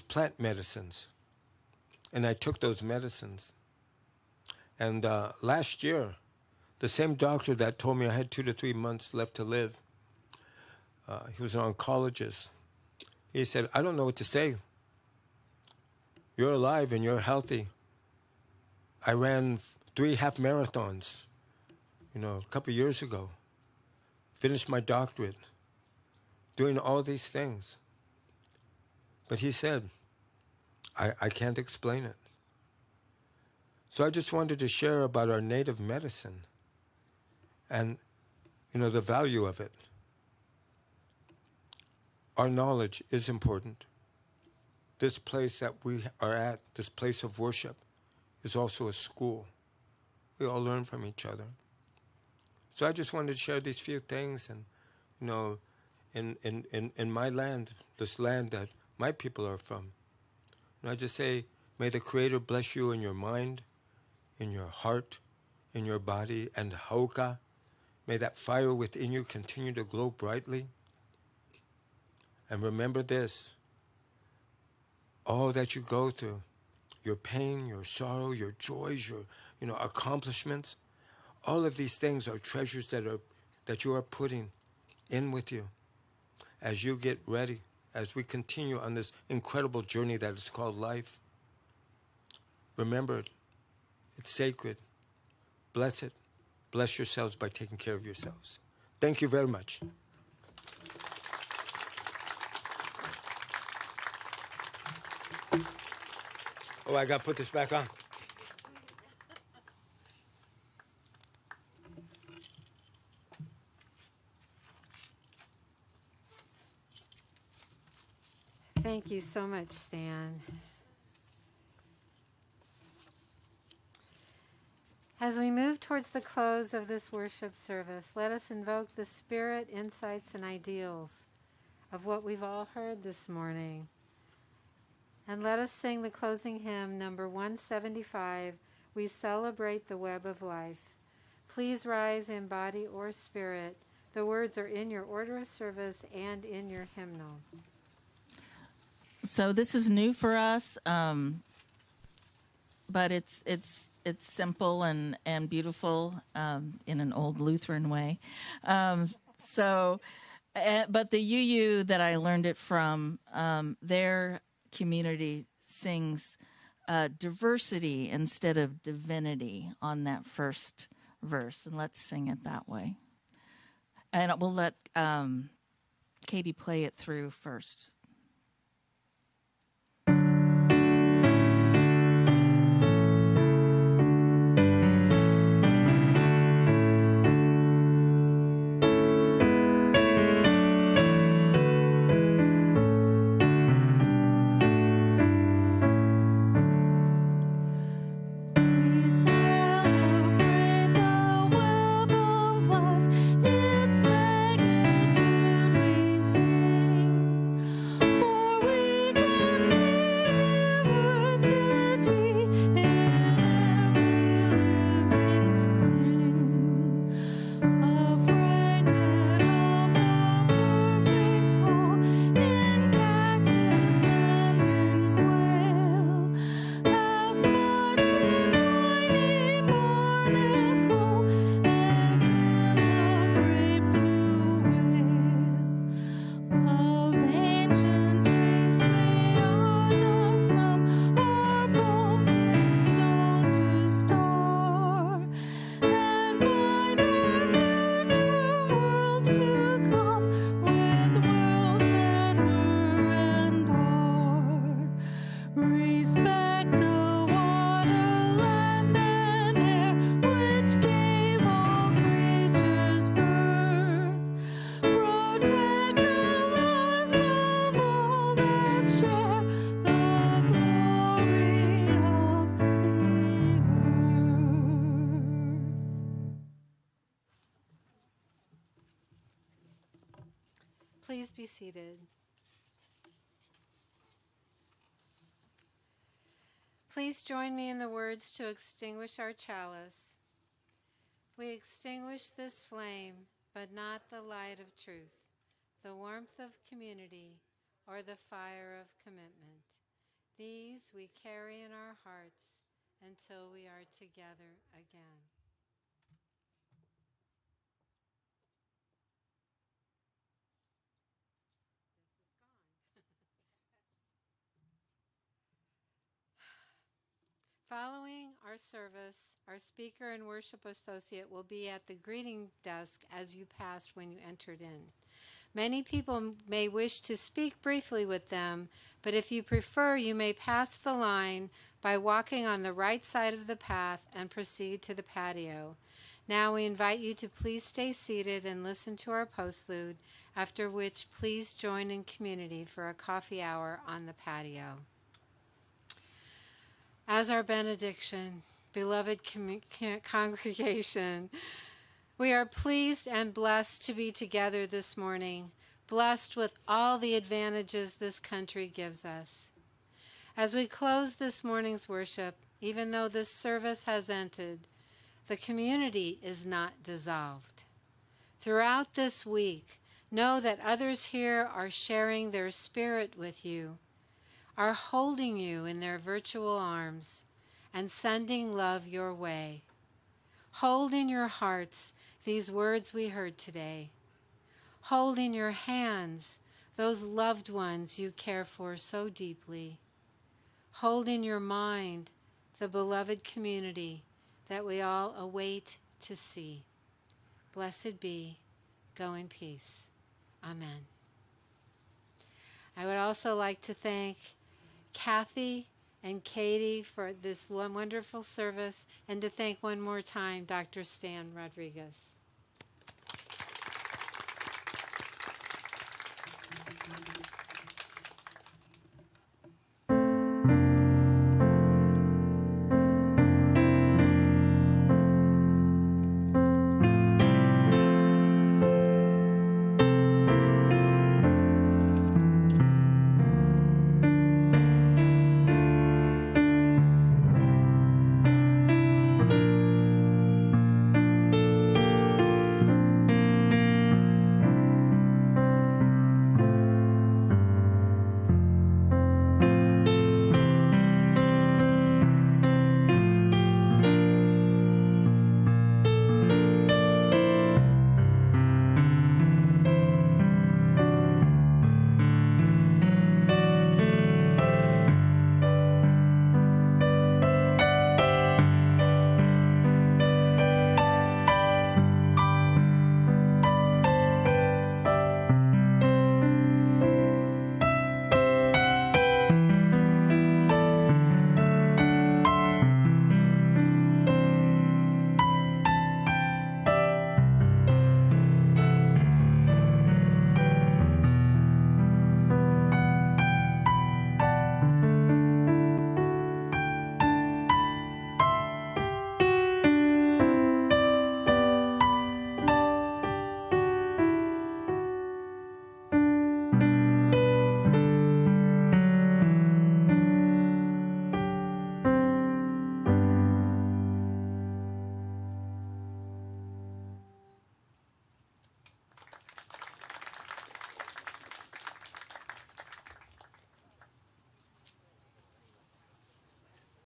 Speaker 3: plant medicines. And I took those medicines. And last year, the same doctor that told me I had 2 to 3 months left to live, he was an oncologist. He said, I don't know what to say. You're alive and you're healthy. I ran 3 half marathons, a couple years ago. Finished my doctorate, doing all these things. But he said, I can't explain it. So I just wanted to share about our native medicine and, the value of it. Our knowledge is important. This place that we are at, this place of worship, is also a school. We all learn from each other. So I just wanted to share these few things, and in my land, this land that my people are from, and I just say, may the Creator bless you in your mind, in your heart, in your body, and Hauka. May that fire within you continue to glow brightly. And remember this, all that you go through, your pain, your sorrow, your joys, your accomplishments, all of these things are treasures that you are putting in with you as you get ready, as we continue on this incredible journey that is called life. Remember it. It's sacred. Bless it. Bless yourselves by taking care of yourselves. Thank you very much. Oh, I got to put this back on.
Speaker 1: Thank you so much, Stan. As we move towards the close of this worship service, let us invoke the spirit, insights, and ideals of what we've all heard this morning. And let us sing the closing hymn, number 175, We Celebrate the Web of Life. Please rise in body or spirit. The words are in your order of service and in your hymnal.
Speaker 4: So this is new for us, but it's simple and beautiful in an old Lutheran way. But the UU that I learned it from, their community sings diversity instead of divinity on that first verse, and let's sing it that way. And we'll let Katie play it through first.
Speaker 1: Please be seated. Please join me in the words to extinguish our chalice. We extinguish this flame, but not the light of truth, the warmth of community, or the fire of commitment. These we carry in our hearts until we are together again. Following our service, our speaker and worship associate will be at the greeting desk as you passed when you entered in. Many people may wish to speak briefly with them, but if you prefer, you may pass the line by walking on the right side of the path and proceed to the patio. Now we invite you to please stay seated and listen to our postlude, after which please join in community for a coffee hour on the patio. As our benediction, beloved congregation, we are pleased and blessed to be together this morning, blessed with all the advantages this country gives us. As we close this morning's worship, even though this service has ended, the community is not dissolved. Throughout this week, know that others here are sharing their spirit with you, are holding you in their virtual arms, and sending love your way. Hold in your hearts these words we heard today. Hold in your hands those loved ones you care for so deeply. Hold in your mind the beloved community that we all await to see. Blessed be. Go in peace. Amen. I would also like to thank Kathy and Katie for this wonderful service, and to thank one more time Dr. Stan Rodriguez.